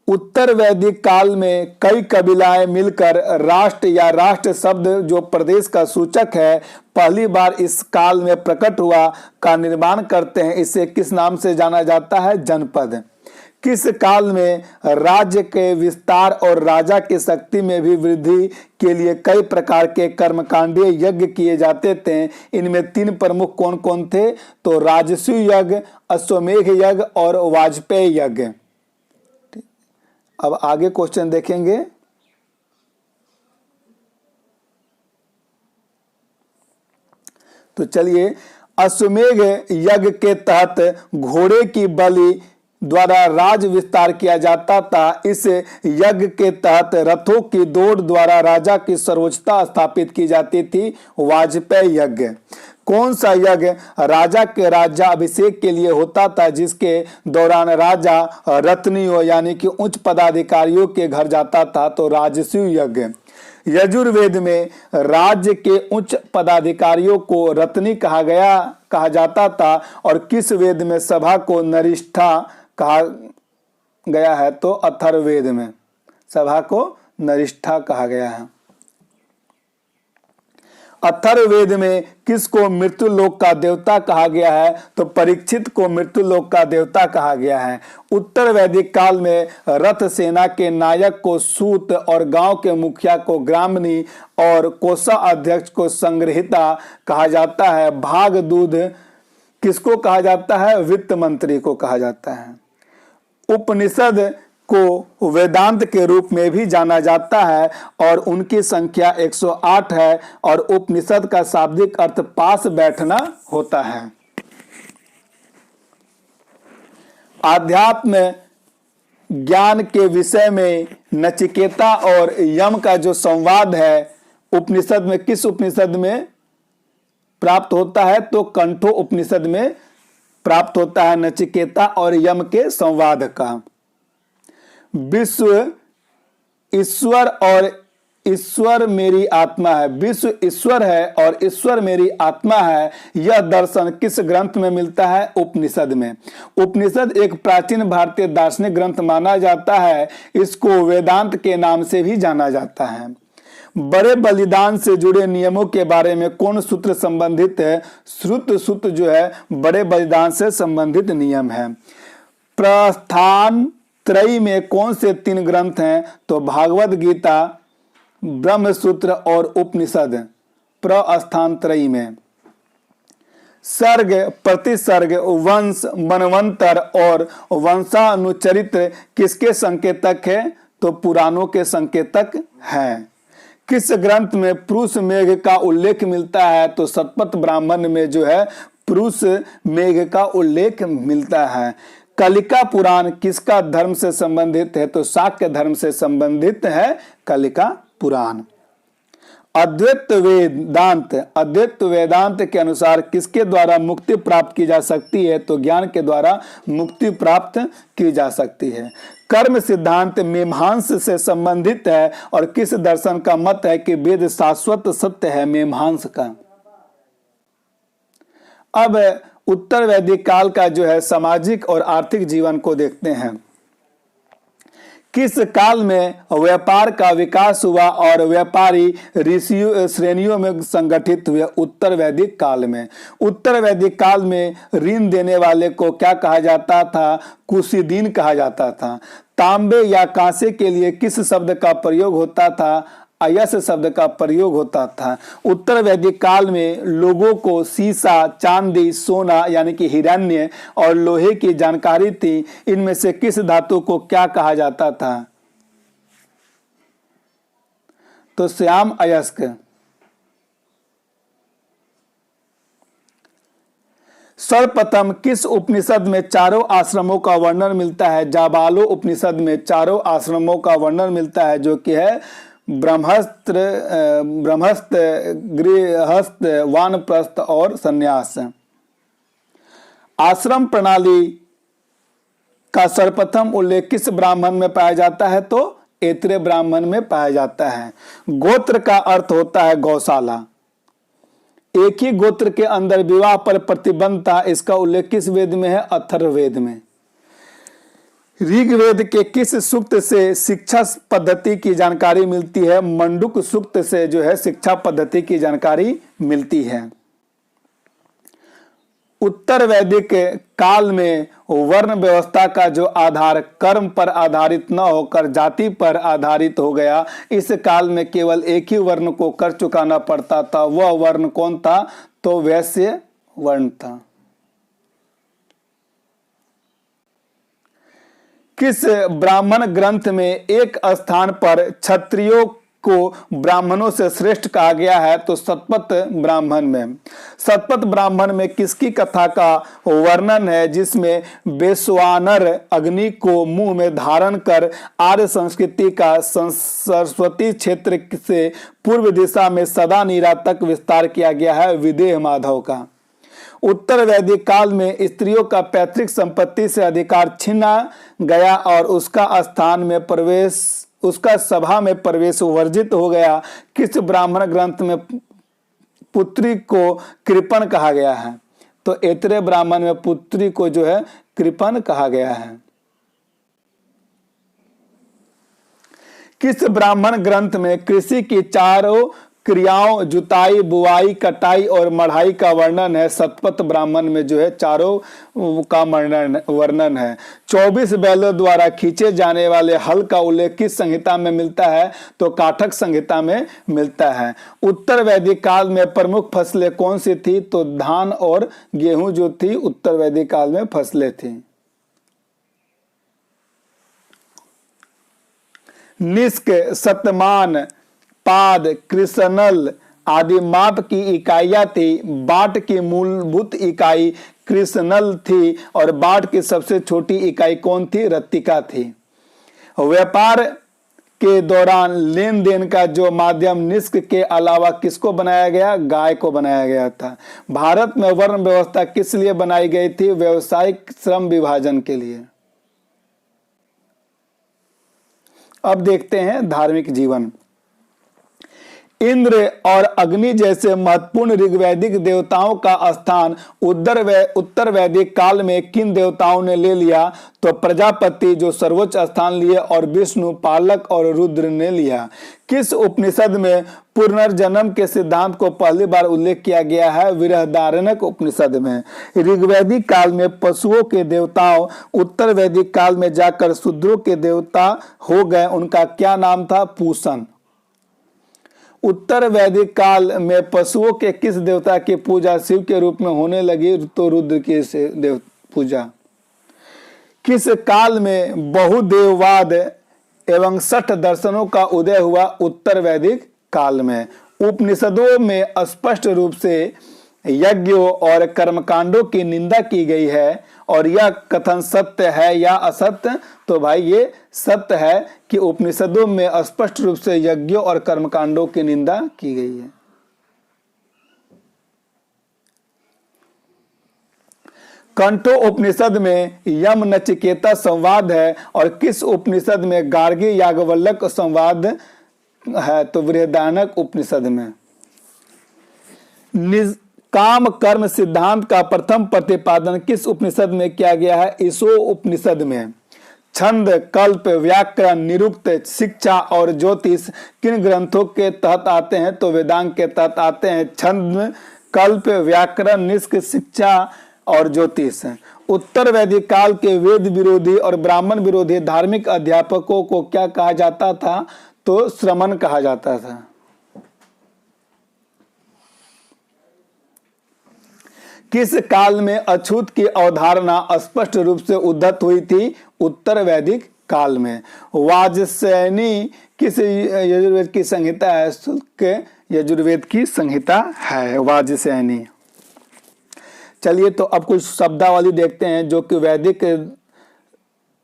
उत्तर वैदिक काल में कई कबीलाएं मिलकर राष्ट्र या राष्ट्र शब्द जो प्रदेश का सूचक है पहली बार इस काल में प्रकट हुआ का निर्माण करते हैं। इसे किस नाम से जाना जाता है? जनपद। किस काल में राज्य के विस्तार और राजा की शक्ति में भी वृद्धि के लिए कई प्रकार के कर्मकांडीय यज्ञ किए जाते थे? इनमें 3 प्रमुख कौन कौन थे? तो राजसूय यज्ञ, अश्वमेध यज्ञ और वाजपेयी यज्ञ। अब आगे क्वेश्चन देखेंगे। तो चलिए, अश्वमेध यज्ञ के तहत घोड़े की बलि द्वारा राज विस्तार किया जाता था। इस यज्ञ के तहत रथों की दौड़ द्वारा राजा की सर्वोच्चता स्थापित की जाती थी। वाजपेयी यज्ञ कौन सा यज्ञ राजा के राज्याभिषेक के लिए होता था, जिसके दौरान राजा रत्नियों यानी कि उच्च पदाधिकारियों के घर जाता था? तो राजसूय यज्ञ। यजुर्वेद में राज्य के उच्च पदाधिकारियों को रत्नी कहा जाता था और किस वेद में सभा को नरिष्ठा कहा गया है? तो अथर्ववेद में सभा को नरिष्ठा कहा गया है। अथर्ववेद में किसको मृत्यु लोक का देवता कहा गया है? तो परीक्षित को मृत्यु लोक का देवता कहा गया है। उत्तर वैदिक काल में रथ सेना के नायक को सूत और गांव के मुखिया को ग्रामणी और कोषाध्यक्ष को संग्रहिता कहा जाता है। भाग दूध किसको कहा जाता है? वित्त मंत्री को कहा जाता है। उपनिषद को वेदांत के रूप में भी जाना जाता है और उनकी संख्या 108 है और उपनिषद का शाब्दिक अर्थ पास बैठना होता है। आध्यात्म ज्ञान के विषय में नचिकेता और यम का जो संवाद है उपनिषद में किस उपनिषद में प्राप्त होता है? तो कंठो उपनिषद में प्राप्त होता है नचिकेता और यम के संवाद का। विश्व ईश्वर और ईश्वर मेरी आत्मा है। विश्व ईश्वर है और ईश्वर मेरी आत्मा है। यह दर्शन किस ग्रंथ में मिलता है? उपनिषद में। उपनिषद एक प्राचीन भारतीय दार्शनिक ग्रंथ माना जाता है। इसको वेदांत के नाम से भी जाना जाता है। बड़े बलिदान से जुड़े नियमों के बारे में कौन सूत्र संबंधित है? श्रुत सूत्र जो है बड़े बलिदान से संबंधित नियम है। प्रस्थान त्रयी में कौन से 3 ग्रंथ हैं? तो भागवत गीता, ब्रह्मसूत्र और उपनिषद। प्रस्थान त्रयी में सर्ग, प्रतिसर्ग, वंश, मनवंतर और वंशानुचरित्र किसके संकेतक है? तो पुराणों के संकेतक हैं। किस ग्रंथ में पुरुष मेघ का उल्लेख मिलता है? तो शतपथ ब्राह्मण में जो है पुरुष मेघ का उल्लेख मिलता है। कलिका पुराण किसका धर्म से संबंधित है? तो शाक्य धर्म से संबंधित है कलिका पुराण। अद्वैत वेदांत के अनुसार किसके द्वारा मुक्ति प्राप्त की जा सकती है? तो ज्ञान के द्वारा मुक्ति प्राप्त की जा सकती है। कर्म सिद्धांत मीमांस से संबंधित है और किस दर्शन का मत है कि वेद शाश्वत सत्य है? मीमांस का। अब उत्तर वैदिक काल का जो है सामाजिक और आर्थिक जीवन को देखते हैं। किस काल में व्यापार का विकास हुआ और व्यापारी ऋषियों श्रेणियों में संगठित हुए? उत्तर वैदिक काल में। उत्तर वैदिक काल में ऋण देने वाले को क्या कहा जाता था? कुशीदीन कहा जाता था। तांबे या कांसे के लिए किस शब्द का प्रयोग होता था? अयस शब्द का प्रयोग होता था। उत्तर वैदिक काल में लोगों को सीसा, चांदी, सोना यानी कि हिरण्य और लोहे की जानकारी थी। इनमें से किस धातु को क्या कहा जाता था? तो श्याम अयस्क। सर्वप्रथम किस उपनिषद में चारों आश्रमों का वर्णन मिलता है? जाबालो उपनिषद में चारों आश्रमों का वर्णन मिलता है, जो कि है ब्रह्मस्त्र, गृहस्थ, वानप्रस्थ और संन्यास। आश्रम प्रणाली का सर्वप्रथम उल्लेख किस ब्राह्मण में पाया जाता है? तो ऐत्रेय ब्राह्मण में पाया जाता है। गोत्र का अर्थ होता है गौशाला। एक ही गोत्र के अंदर विवाह पर प्रतिबंध था। इसका उल्लेख किस वेद में है? अथर्ववेद में। ऋग्वेद के किस सूक्त से शिक्षा पद्धति की जानकारी मिलती है? मंडूक सूक्त से जो है शिक्षा पद्धति की जानकारी मिलती है। उत्तर वैदिक काल में वर्ण व्यवस्था का जो आधार कर्म पर आधारित न होकर जाति पर आधारित हो गया। इस काल में केवल एक ही वर्ण को कर चुकाना पड़ता था। वह वर्ण कौन था? तो वैश्य वर्ण था। किस ब्राह्मण ग्रंथ में एक स्थान पर क्षत्रियों को ब्राह्मणों से श्रेष्ठ कहा गया है? तो शतपथ ब्राह्मण में। शतपथ ब्राह्मण में किसकी कथा का वर्णन है जिसमें वैश्वानर अग्नि को मुंह में धारण कर आर्य संस्कृति का सरस्वती क्षेत्र से पूर्व दिशा में सदा निरातक विस्तार किया गया है? विदेह माधव का। उत्तर वैदिक काल में स्त्रियों का पैतृक संपत्ति से अधिकार छीना गया और उसका सभा में प्रवेश वर्जित हो गया। किस ब्राह्मण ग्रंथ में पुत्री को कृपण कहा गया है? तो ऐतरेय ब्राह्मण में पुत्री को जो है कृपण कहा गया है। किस ब्राह्मण ग्रंथ में कृषि की चारों क्रियाओं जुताई, बुआई, कटाई और मढ़ाई का वर्णन है? शतपथ ब्राह्मण में जो है चारों का वर्णन है। 24 बैलों द्वारा खींचे जाने वाले हल का उल्लेख किस संहिता में मिलता है? तो काठक संहिता में मिलता है। उत्तर वैदिक काल में प्रमुख फसलें कौन सी थी? तो धान और गेहूं जो थी उत्तर वैदिक काल में फसलें थी। निष्क, शतमान, पाद, कृष्णल आदि माप की इकाइयां थी। बाट की मूलभूत इकाई कृष्णल थी और बाट की सबसे छोटी इकाई कौन थी? रत्तिका थी। व्यापार के दौरान लेन देन का जो माध्यम निष्क के अलावा किसको बनाया गया? गाय को बनाया गया था। भारत में वर्ण व्यवस्था किस लिए बनाई गई थी? व्यावसायिक श्रम विभाजन के लिए। अब देखते हैं धार्मिक जीवन। इंद्र और अग्नि जैसे महत्वपूर्ण ऋग्वैदिक देवताओं का स्थान उत्तर वैदिक काल में किन देवताओं ने ले लिया? तो प्रजापति जो सर्वोच्च स्थान लिए और विष्णु, पालक और रुद्र ने लिया। किस उपनिषद में पुनर्जन्म के सिद्धांत को पहली बार उल्लेख किया गया है? बृहदारण्यक उपनिषद में। ऋग्वैदिक काल में पशुओं के देवताओं उत्तर वैदिक काल में जाकर शूद्रों के देवता हो गए, उनका क्या नाम था? पूषण। उत्तर वैदिक काल में पशुओं के किस देवता की पूजा शिव के रूप में होने लगी? तो रुद्र की देव पूजा। किस काल में बहुदेववाद एवं 60 दर्शनों का उदय हुआ? उत्तर वैदिक काल में। उपनिषदों में स्पष्ट रूप से यज्ञों और कर्मकांडों की निंदा की गई है और यह कथन सत्य है या असत्य? तो भाई ये सत्य है कि उपनिषदों में स्पष्ट रूप से यज्ञों और कर्मकांडों की निंदा की गई है। कंठो उपनिषद में यम नचिकेता संवाद है और किस उपनिषद में गार्गी याज्ञवल्क्य संवाद है? तो बृहदारण्यक उपनिषद में। काम कर्म सिद्धांत का प्रथम प्रतिपादन किस उपनिषद में किया गया है? ईशो उपनिषद में। छंद, कल्प, व्याकरण, निरुक्त, शिक्षा और ज्योतिष किन ग्रंथों के तहत आते हैं? तो वेदांग के तहत आते हैं। छंद, कल्प, व्याकरण, निष्क, शिक्षा और ज्योतिष। उत्तर वैदिक काल के वेद विरोधी और ब्राह्मण विरोधी धार्मिक अध्यापकों को क्या कहा जाता था? तो श्रमण कहा जाता था। किस काल में अछूत की अवधारणा स्पष्ट रूप से उद्धत हुई थी? उत्तर वैदिक काल में। वाजसैनी किस यजुर्वेद की संहिता है? शुक्ल यजुर्वेद की संहिता है वाजसैनी। चलिए तो अब कुछ शब्दावली देखते हैं जो कि वैदिक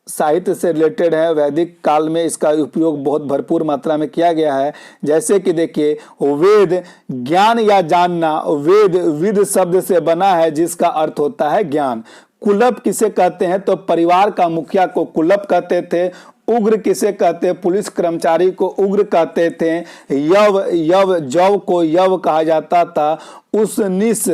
साहित्य से रिलेटेड है। वैदिक काल में इसका उपयोग बहुत भरपूर मात्रा में किया गया है। जैसे कि देखिए, वेद ज्ञान या जानना। वेद विद शब्द से बना है जिसका अर्थ होता है ज्ञान। कुलप किसे कहते हैं? तो परिवार का मुखिया को कुलप कहते थे। उग्र किसे कहते? पुलिस कर्मचारी को उग्र कहते थे। जव को यव कहा जाता था। उसनिस,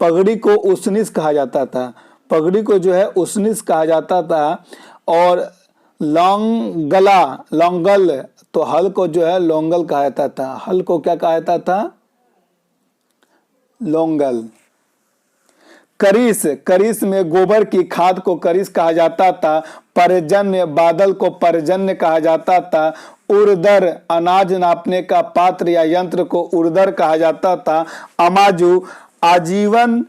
पगड़ी को उसनिस कहा जाता था। पगड़ी को जो है उसनिस कहा जाता था। और लौंगल, तो हल को जो है लोंगल कहा जाता था। हल को क्या कहा जाता था? लोंगल। करिस में गोबर की खाद को करिस कहा जाता था। पर्जन्य, बादल को पर्जन्य कहा जाता था। उर्दर, अनाज नापने का पात्र या यंत्र को उर्दर कहा जाता था। अमाजू, आजीवन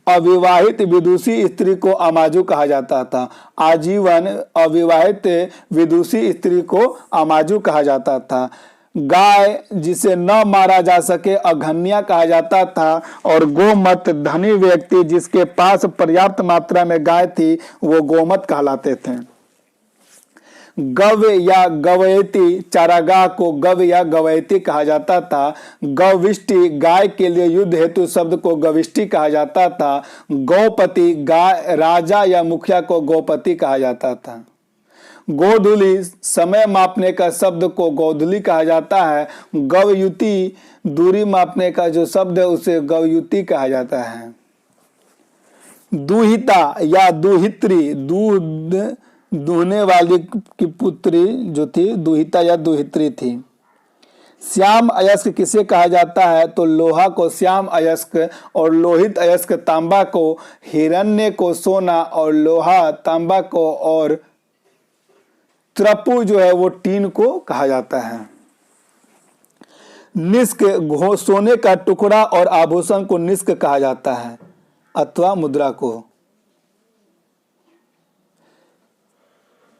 अविवाहित विदुषी स्त्री को अमाजू कहा जाता था। आजीवन अविवाहित विदुषी स्त्री को अमाजू कहा जाता था। गाय जिसे न मारा जा सके अघन्या कहा जाता था, और गोमत धनी व्यक्ति जिसके पास पर्याप्त मात्रा में गाय थी वो गोमत कहलाते थे। गव या गवयती चारागाह को गव या गवयती कहा जाता था। गविष्टि गाय के लिए युद्ध हेतु शब्द को गविष्टि कहा जाता था। गौपति गाय राजा या मुखिया को गौपति कहा जाता था। गोधुली समय मापने का शब्द को गोधुली कहा जाता है। गवयुति दूरी मापने का जो शब्द है उसे गवयुति कहा जाता है। दुहिता या दुहित्री दूध दूहने वाली की पुत्री जो थी दुहिता या दुहित्री थी। श्याम अयस्क किसे कहा जाता है? तो लोहा को श्याम अयस्क और लोहित अयस्क तांबा को, हिरण्य को सोना और लोहा तांबा को, और त्रपु जो है वो टीन को कहा जाता है। निष्क सोने का टुकड़ा और आभूषण को निष्क कहा जाता है अथवा मुद्रा को।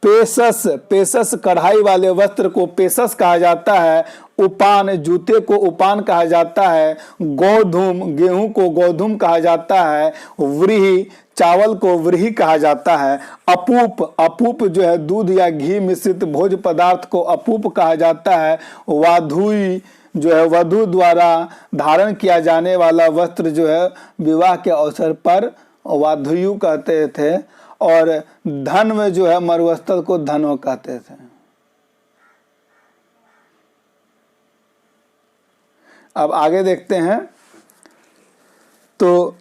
पेशस पेशस कढ़ाई वाले वस्त्र को पेशस कहा जाता है। उपान जूते को उपान कहा जाता है। गोधूम गेहूं को गोधूम कहा जाता है। व्रीहि चावल को व्रीहि कहा जाता है। अपूप अपूप जो है दूध या घी मिश्रित भोज पदार्थ को अपूप कहा जाता है। वाधुई जो है वधु द्वारा धारण किया जाने वाला वस्त्र जो है विवाह के अवसर पर वाधुयु कहते थे, और धन में जो है मरुस्थल को धनो कहते थे। अब आगे देखते हैं तो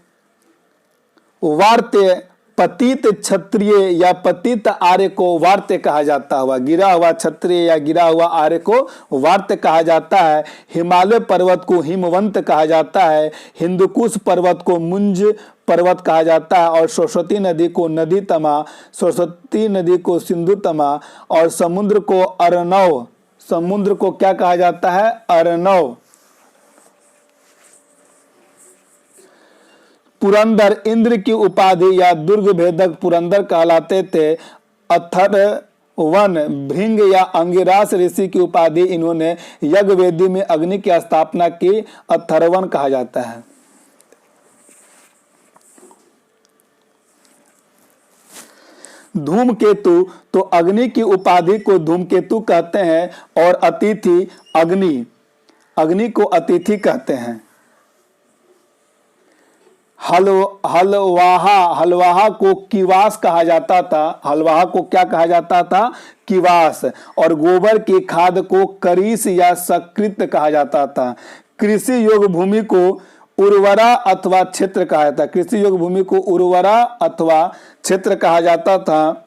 वार्ते पतित क्षत्रिय या पतित आर्य को वार्ते कहा जाता हुआ, गिरा हुआ क्षत्रिय या गिरा हुआ आर्य को वार्ते कहा जाता है। हिमालय पर्वत को हिमवंत कहा जाता है। हिंदुकुश पर्वत को मुंज पर्वत कहा जाता है, और सरस्वती नदी को नदी तमा, सरस्वती नदी को सिंधु तमा, और समुद्र को अर्णव, समुद्र को क्या कहा जाता है? अर्णव। पुरंदर इंद्र की उपाधि या दुर्ग भेदक पुरंदर कहलाते थे। अथर्वन भृंग या अंगिरास ऋषि की उपाधि इन्होंने यज्ञ वेदी में अग्नि की स्थापना की। अथर्वन कहा जाता है। धूमकेतु तो अग्नि की उपाधि को धूमकेतु कहते हैं, और अतिथि अग्नि, अग्नि को अतिथि कहते हैं। हलवाहा हलवाहा को किवास कहा जाता था। हलवाहा को क्या कहा जाता था? किवास। और गोबर की खाद को करीस या सकृत कहा जाता था। कृषि योग्य भूमि को उर्वरा अथवा क्षेत्र कहा जाता। कृषि योग्य भूमि को उर्वरा अथवा क्षेत्र कहा जाता था।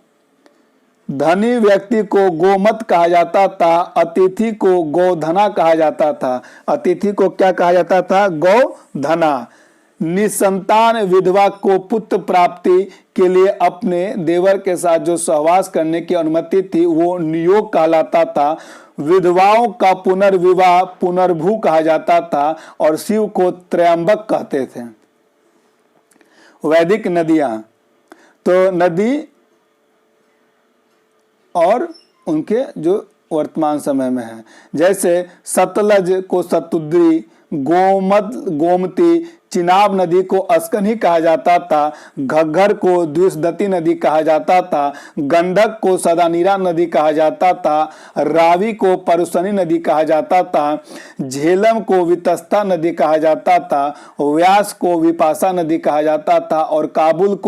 धनी व्यक्ति को गोमत कहा जाता था। अतिथि को गोधना कहा जाता था। अतिथि को क्या कहा जाता था? गोधना। निसंतान विधवा को पुत्र प्राप्ति के लिए अपने देवर के साथ जो सहवास करने की अनुमति थी वो नियोग कहलाता था। विधवाओं का पुनर्विवाह पुनर्भू कहा जाता था, और शिव को त्रयंबक कहते थे। वैदिक नदियां तो नदी और उनके जो वर्तमान समय में है, जैसे सतलज को सतुद्री, गोमती, चिनाब नदी को अस्कन्ही कहा जाता था। घग्घर को द्विषदती नदी कहा जाता था। गंडक को सदानीरा नदी कहा जाता था। रावी को परुसनी नदी कहा जाता था। झेलम को वितस्ता नदी कहा जाता था। व्यास को विपाशा नदी कहा जाता था, और काबुल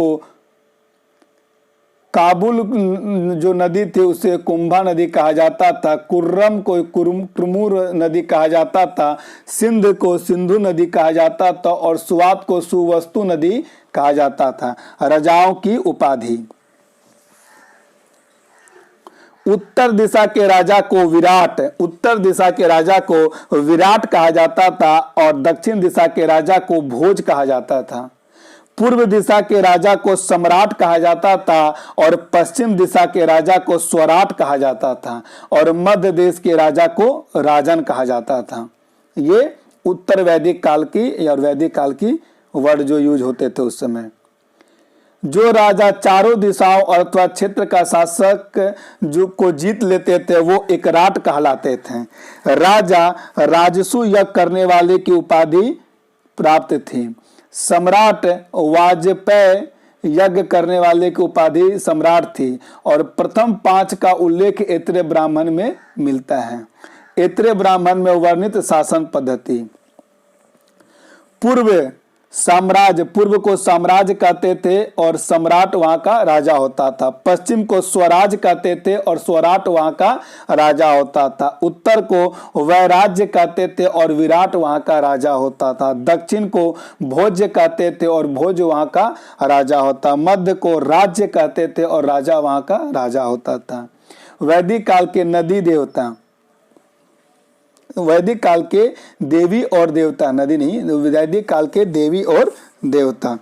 जो नदी थी उसे कुंभा नदी कहा जाता था। कुर्रम को कुरमुर नदी कहा जाता था। सिंध को सिंधु नदी कहा जाता था, और सुवात को सुवस्तु नदी कहा जाता था। राजाओं की उपाधि, उत्तर दिशा के राजा को विराट, उत्तर दिशा के राजा को विराट कहा जाता था, और दक्षिण दिशा के राजा को भोज कहा जाता था। पूर्व दिशा के राजा को सम्राट कहा जाता था, और पश्चिम दिशा के राजा को स्वराट कहा जाता था, और मध्य देश के राजा को राजन कहा जाता था। ये उत्तर वैदिक काल की और वैदिक काल की वर्ड जो यूज होते थे उस समय। जो राजा चारों दिशाओं अथवा क्षेत्र का शासक जो को जीत लेते थे वो एक राट कहलाते थे। राजा राजसु यज्ञ करने वाले की उपाधि प्राप्त थी। सम्राट वाजपेय यज्ञ करने वाले की उपाधि सम्राट थी। और प्रथम 5 का उल्लेख ऐत्रेय ब्राह्मण में मिलता है। ऐत्रेय ब्राह्मण में वर्णित शासन पद्धति। पूर्व साम्राज्य, पूर्व को साम्राज्य कहते थे और सम्राट वहां का राजा होता था। पश्चिम को स्वराज कहते थे और स्वराट वहां का राजा होता था। उत्तर को वैराज्य कहते थे और विराट वहां का राजा होता था। दक्षिण को भोज्य कहते थे और भोज वहां का राजा होता। मध्य को राज्य कहते थे और राजा वहां का राजा होता था। वैदिक काल के नदी देवता, वैदिक काल के देवी और देवता, नदी नहीं, वैदिक काल के देवी और देवता।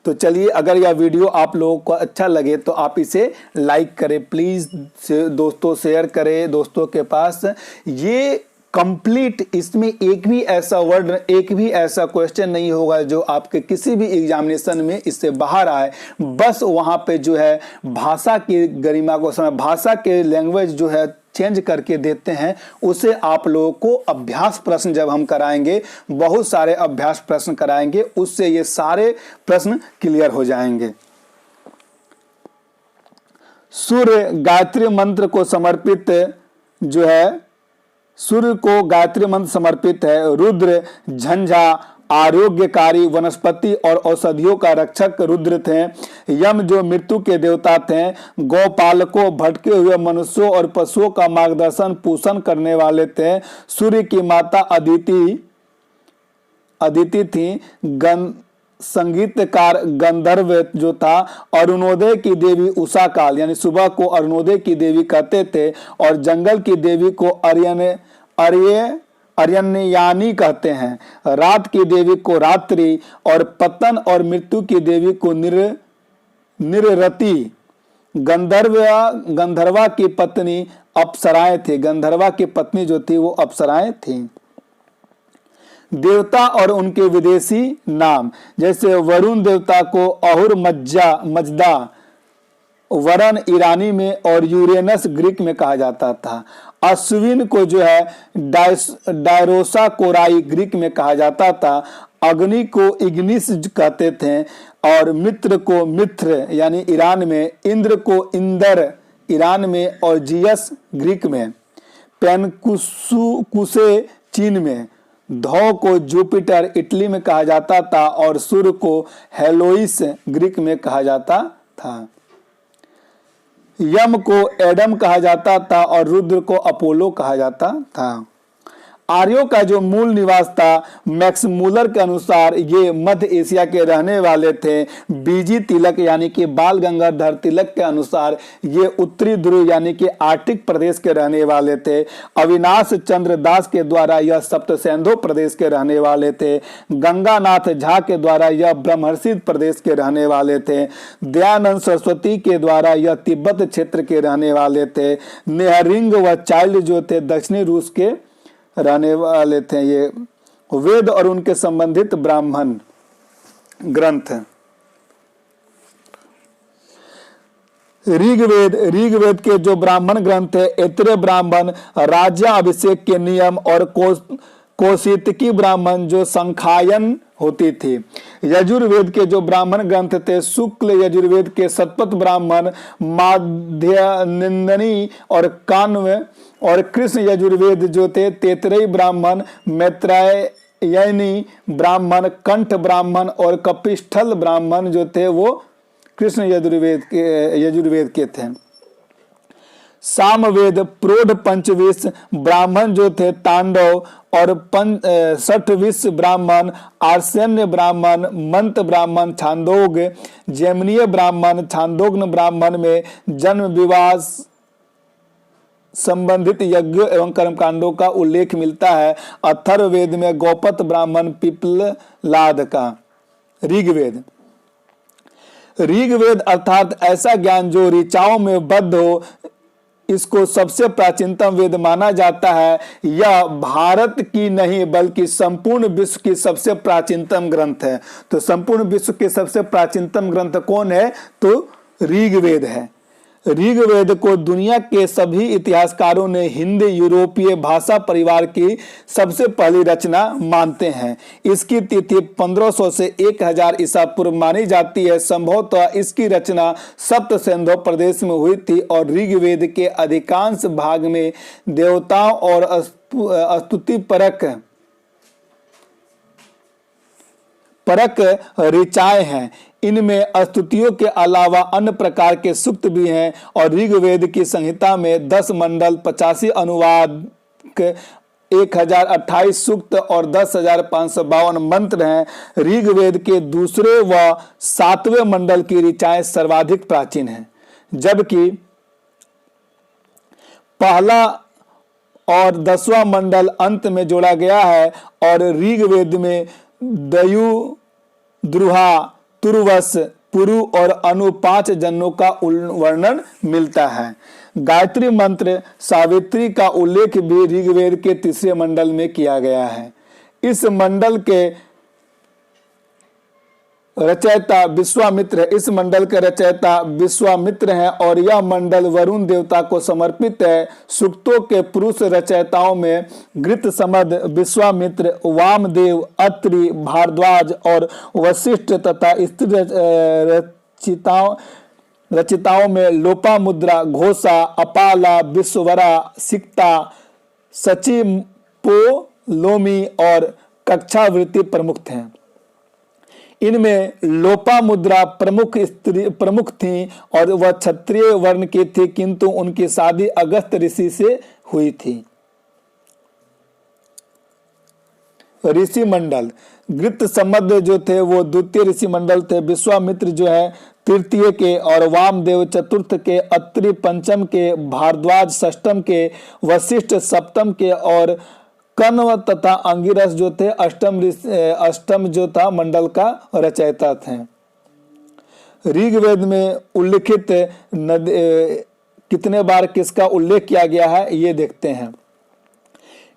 तो चलिए, अगर यह वीडियो आप लोगों को अच्छा लगे तो आप इसे लाइक करें प्लीज, दोस्तों शेयर करें दोस्तों के पास। ये कंप्लीट, इसमें एक भी ऐसा वर्ड, एक भी ऐसा क्वेश्चन नहीं होगा जो आपके किसी भी एग्जामिनेशन में इससे बाहर आए। बस वहां पे जो है भाषा की गरिमा को समय, भाषा के लैंग्वेज जो है चेंज करके देते हैं। उसे आप लोगों को अभ्यास प्रश्न जब हम कराएंगे, बहुत सारे अभ्यास प्रश्न कराएंगे, उससे ये सारे प्रश्न क्लियर हो जाएंगे। सूर्य गायत्री मंत्र को समर्पित जो है, सूर्य को गायत्री मंत्र समर्पित है। रुद्र झंझा आरोग्यकारी वनस्पति और औषधियों का रक्षक रुद्र थे। यम जो मृत्यु के देवता थे। गौपालकों भटके हुए मनुष्यों और पशुओं का मार्गदर्शन पोषण करने वाले थे। सूर्य की माता अदिति थी। संगीतकार गंधर्व जो था। अरुणोदय की देवी उषा काल यानी सुबह को अरुणोदय की देवी कहते थे। और जंगल की देवी को अरण्ययानी कहते हैं। रात की देवी को रात्रि और पतन और मृत्यु की देवी को निररति। गंधर्वा की पत्नी अप्सराएं थी। गंधर्वा की पत्नी जो थी वो अप्सराएं थी। देवता और उनके विदेशी नाम, जैसे वरुण देवता को अहुर मजदा वरन ईरानी में और यूरेनस ग्रीक में कहा जाता था। अश्विन को जो है डायरोसा कोराई ग्रीक में कहा जाता था। अग्नि को इग्निस कहते थे और मित्र को मित्र यानी ईरान में, इंद्र को इंदर ईरान में और जियस ग्रीक में, पेनकुसे चीन में, धौ को जुपिटर इटली में कहा जाता था और सूर्य को हेलोइस ग्रीक में कहा जाता था। यम को एडम कहा जाता था और रुद्र को अपोलो कहा जाता था। आर्यों का जो मूल निवास था, मैक्स मूलर के अनुसार ये मध्य एशिया के रहने वाले थे। बीजी तिलक यानी कि बाल गंगाधर तिलक के अनुसार ये उत्तरी ध्रुव यानी कि आर्कटिक प्रदेश के रहने वाले थे। अविनाश चंद्र दास के द्वारा यह सप्तसेंधो प्रदेश के रहने वाले थे। गंगानाथ झा के द्वारा यह ब्रह्मर्षि प्रदेश के रहने वाले थे। दयानंद सरस्वती के द्वारा यह तिब्बत क्षेत्र के रहने वाले थे। नेहरिंग व चाइल्ड जो थे दक्षिणी रूस के रहने वाले थे। ये वेद और उनके संबंधित ब्राह्मण ग्रंथ। ऋग्वेद के जो ब्राह्मण ग्रंथ है, ऐत्रेय ब्राह्मण राज्याभिषेक के नियम और कौशितकी ब्राह्मण जो संख्यायन होती थी। यजुर्वेद के जो ब्राह्मण ग्रंथ थे, शुक्ल यजुर्वेद के शतपथ ब्राह्मण माध्यनिंदनी और कान्व और कृष्ण यजुर्वेद जो थे तैतरेय ब्राह्मण, मैत्रेयनी ब्राह्मण, कंठ ब्राह्मण और कपिस्थल ब्राह्मण जो थे वो कृष्ण यजुर्वेद के थे। सामवेद प्रोढ़ पंचविश ब्राह्मण जो थे तांडव और 60 ब्राह्मण, आर्सेन्य ब्राह्मण, मंत्र ब्राह्मण, छांदोग, जैमिनीय ब्राह्मण, छांदोग्न ब्राह्मण में जन्म विवाह संबंधित यज्ञ एवं कर्मकांडों का उल्लेख मिलता है। अथर्ववेद में गौपत ब्राह्मण पिपलाद का। ऋग्वेद अर्थात ऐसा ज्ञान जो ऋचाओं में बद्ध हो, इसको सबसे प्राचीनतम वेद माना जाता है। यह भारत की नहीं बल्कि संपूर्ण विश्व की सबसे प्राचीनतम ग्रंथ है। तो संपूर्ण विश्व के सबसे प्राचीनतम ग्रंथ कौन है? तो ऋग्वेद है। ऋग्वेद को दुनिया के सभी इतिहासकारों ने हिंदी यूरोपीय भाषा परिवार की सबसे पहली रचना मानते हैं। इसकी तिथि 1500 से 1000 ईसा पूर्व मानी जाती है। संभवतः इसकी रचना सप्त सिंधु प्रदेश में हुई थी और ऋग्वेद के अधिकांश भाग में देवताओं और स्तुति परक ऋचाएं हैं। इनमें स्तुतियों के अलावा अन्य प्रकार के सूक्त भी हैं और ऋग्वेद की संहिता में 10 मंडल, 85 अनुवाद, 1028 सूक्त और 10,552 मंत्र हैं। ऋग्वेद के दूसरे व 7वें मंडल की ऋचाएं सर्वाधिक प्राचीन हैं, जबकि पहला और 10वां मंडल अंत में जोड़ा गया है और ऋग्वेद में दयु, द्रुहा, तुर्वस, पुरु और अनु 5 जनों का वर्णन मिलता है। गायत्री मंत्र सावित्री का उल्लेख भी ऋग्वेद के 3 मंडल में किया गया है। इस मंडल के रचयिता विश्वामित्र हैं और यह मंडल वरुण देवता को समर्पित है। सूक्तों के पुरुष रचयिताओं में गृतसमद, विश्वामित्र, वामदेव, अत्रि, भारद्वाज और वशिष्ठ तथा स्त्री रचिताओं में लोपामुद्रा, घोषा, अपाला, विश्ववरा, सिक्ता, सचिपोलोमी और कक्षावृत्ति प्रमुख थे। इनमें लोपामुद्रा प्रमुख थी और वह क्षत्रिय वर्ण की थी, किंतु उनकी शादी अगस्त ऋषि से हुई थी। ऋषि मंडल गृतसमद जो थे वो द्वितीय ऋषि मंडल थे, विश्वामित्र जो है तृतीय के और वामदेव चतुर्थ के, अत्रि पंचम के, भारद्वाज षष्टम के, वशिष्ठ सप्तम के और कण्व तथा अंगिरस जो थे अष्टम जो था मंडल का रचयिता थे। ऋग्वेद में उल्लिखित कितने बार किसका उल्लेख किया गया है ये देखते हैं।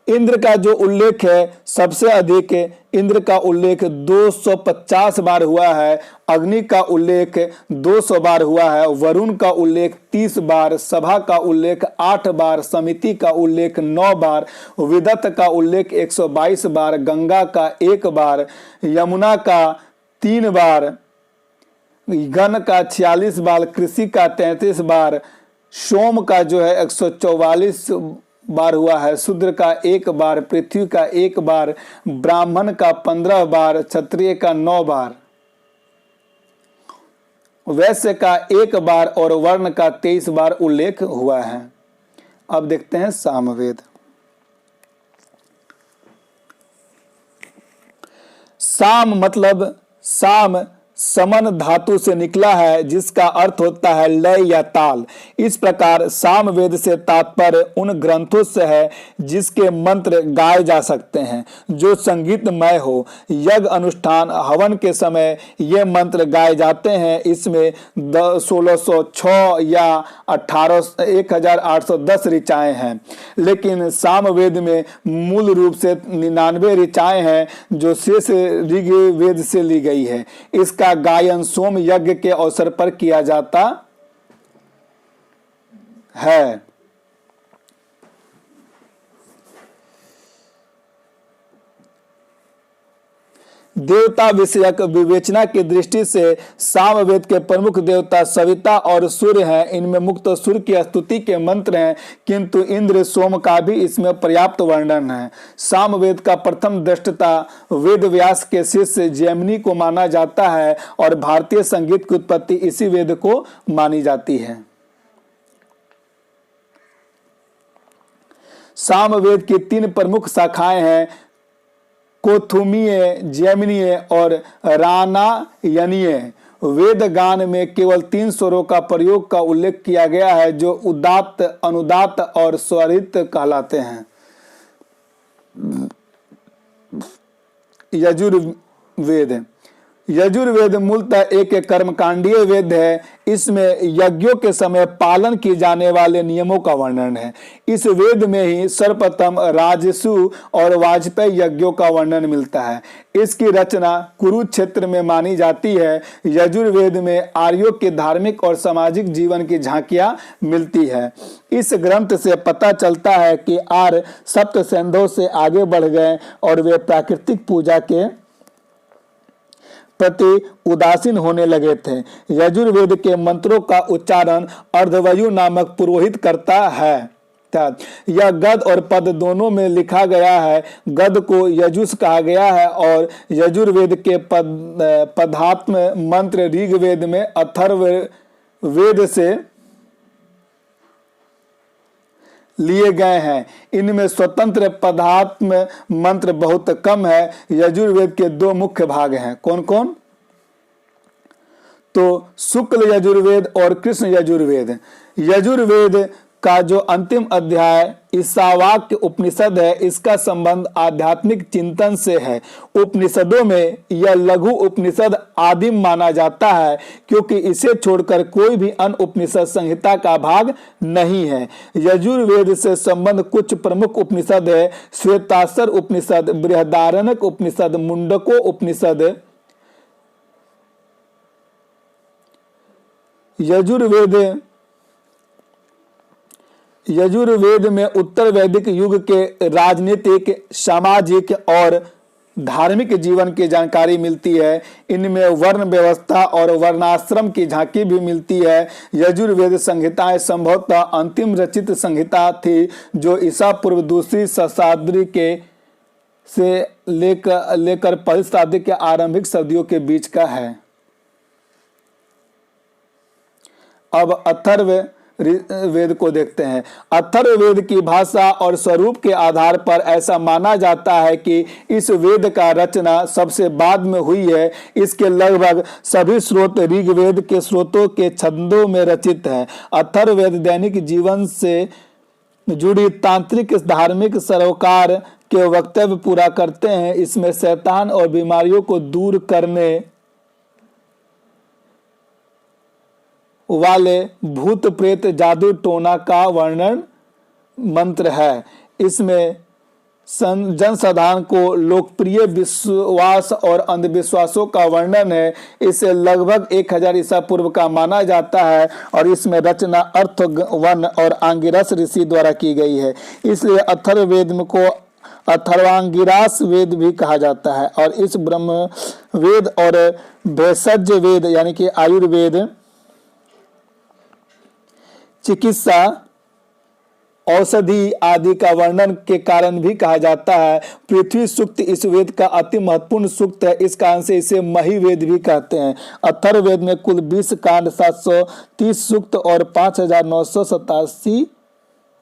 इंद्र का जो उल्लेख है सबसे अधिक, इंद्र का उल्लेख 250 बार हुआ है। अग्नि का उल्लेख 200 बार हुआ है। वरुण का उल्लेख 30 बार, सभा का उल्लेख 8 बार, समिति का उल्लेख 9 बार, विदत का उल्लेख 122 बार, गंगा का 1 बार, यमुना का 3 बार, गण का 46 बार, कृषि का 33 बार, सोम का जो है 144 बार हुआ है, शूद्र का 1 बार, पृथ्वी का 1 बार, ब्राह्मण का 15 बार, क्षत्रिय का 9 बार, वैश्य का 1 बार और वर्ण का 23 बार उल्लेख हुआ है। अब देखते हैं सामवेद। साम मतलब समन धातु से निकला है जिसका अर्थ होता है लय या ताल। इस प्रकार सामवेद से तात्पर्य उन ग्रंथों से है जिसके मंत्र गाए जा सकते हैं, जो संगीतमय हो। यज्ञ अनुष्ठान हवन के समय ये मंत्र गाए जाते हैं। इसमें 1606 या 1810 ऋचाएं हैं, लेकिन सामवेद में मूल रूप से 99 ऋचाएं हैं जो शेष ऋग्वेद से ली गई है। इसका गायन सोम यज्ञ के अवसर पर किया जाता है। देवता विषयक विवेचना की दृष्टि से सामवेद के प्रमुख देवता सविता और सूर्य हैं। इनमें मुक्त सूर्य की स्तुति के मंत्र हैं, किंतु इंद्र सोम का भी इसमें पर्याप्त वर्णन है। सामवेद का प्रथम दृष्टा वेद व्यास के शिष्य जैमिनी को माना जाता है और भारतीय संगीत की उत्पत्ति इसी वेद को मानी जाती है। सामवेद की 3 प्रमुख शाखाएं हैं, कोथुमीय, जैमिनीय और रानायनीय। वेद गान में केवल 3 स्वरों का प्रयोग का उल्लेख किया गया है जो उदात्त, अनुदात्त और स्वरित कहलाते हैं। यजुर्वेद यजुर्वेद मूलतः एक कर्मकांडीय वेद है। इसमें यज्ञों के समय पालन किए जाने वाले नियमों का वर्णन है। इस वेद में ही सर्वप्रथम राजसु और वाजपेयी यज्ञों का वर्णन मिलता है। इसकी रचना कुरुक्षेत्र में मानी जाती है। यजुर्वेद में आर्यों के धार्मिक और सामाजिक जीवन की झांकियां मिलती है। इस ग्रंथ से पता चलता है कि आर्य सप्त सिंधों से आगे बढ़ गए और वे प्राकृतिक पूजा के प्रति उदासीन होने लगे थे। यजुर्वेद के मंत्रों का उच्चारण अर्धवयु नामक पुरोहित करता है। यह गद और पद दोनों में लिखा गया है। गद को यजुष कहा गया है और यजुर्वेद के पदात्म मंत्र ऋग्वेद में अथर्ववेद से लिए गए हैं। इनमें स्वतंत्र पदात्म मंत्र बहुत कम है। यजुर्वेद के दो मुख्य भाग हैं। कौन कौन? तो शुक्ल यजुर्वेद और कृष्ण यजुर्वेद। यजुर्वेद का जो अंतिम अध्याय ईशावाक्य उपनिषद है, इसका संबंध आध्यात्मिक चिंतन से है। उपनिषदों में यह लघु उपनिषद आदिम माना जाता है क्योंकि इसे छोड़कर कोई भी अन्य उपनिषद संहिता का भाग नहीं है। यजुर्वेद से संबंध कुछ प्रमुख उपनिषद है। श्वेताश्वर उपनिषद, बृहदारण्यक उपनिषद, मुंडको उपनिषद। यजुर्वेद में उत्तर वैदिक युग के राजनीतिक, सामाजिक और धार्मिक जीवन की जानकारी मिलती है। इनमें वर्ण व्यवस्था और वर्णाश्रम की झांकी भी मिलती है। यजुर्वेद संहिताएं संभवतः अंतिम रचित संहिता थी जो ईसा पूर्व दूसरी शताब्दी के से लेकर पहली शताब्दी के आरंभिक सदियों के बीच का है। अब अथर्व वेद को देखते हैं। अथर्ववेद की भाषा और स्वरूप के आधार पर ऐसा माना जाता है कि इस वेद का रचना सबसे बाद में हुई है। इसके लगभग सभी स्रोत ऋग्वेद के स्रोतों के छंदों में रचित है। अथर्ववेद दैनिक जीवन से जुड़ी तांत्रिक, धार्मिक, सरोकार के वक्तव्य पूरा करते हैं। इसमें शैतान और बीमारियों को दूर करने वाले भूत प्रेत, जादू टोना का वर्णन मंत्र है। इसमें जनसाधारण को लोकप्रिय विश्वास और अंधविश्वासों का वर्णन है। इसे लगभग 1000 ईसा पूर्व का माना जाता है और इसमें रचना अर्थवन और आंगिरस ऋषि द्वारा की गई है। इसलिए अथर्ववेद को अथर्वांगिरास वेद भी कहा जाता है। और इस ब्रह्म वेद और भेषज वेद यानी कि आयुर्वेद, चिकित्सा, औषधि आदि का वर्णन के कारण भी कहा जाता है। पृथ्वी सूक्त इस वेद का अति महत्वपूर्ण सूक्त है। इस कारण से इसे महिवेद भी कहते हैं। अथर्ववेद में कुल 20 कांड, 730 सूक्त और 5987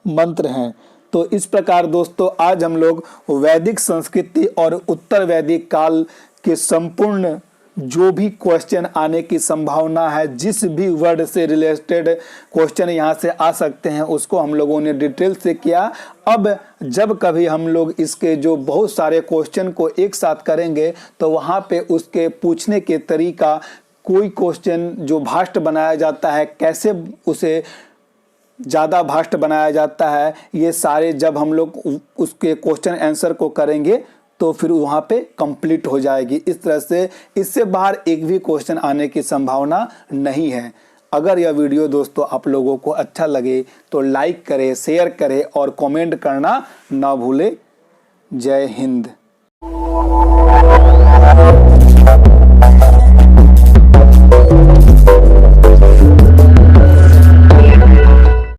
मंत्र हैं। तो इस प्रकार दोस्तों आज हम लोग वैदिक संस्कृति और उत्तर वैदिक काल के संपूर्ण जो भी क्वेश्चन आने की संभावना है, जिस भी वर्ड से रिलेटेड क्वेश्चन यहाँ से आ सकते हैं, उसको हम लोगों ने डिटेल से किया। अब जब कभी हम लोग इसके जो बहुत सारे क्वेश्चन को एक साथ करेंगे तो वहाँ पे उसके पूछने के तरीका, कोई क्वेश्चन जो भाष्ट बनाया जाता है कैसे उसे ज़्यादा भाष्ट बनाया जाता है, ये सारे जब हम लोग उसके क्वेश्चन आंसर को करेंगे तो फिर वहाँ पे कंप्लीट हो जाएगी। इस तरह से इससे बाहर एक भी क्वेश्चन आने की संभावना नहीं है। अगर यह वीडियो दोस्तों आप लोगों को अच्छा लगे तो लाइक करें, शेयर करें और कमेंट करना ना भूलें। जय हिंद।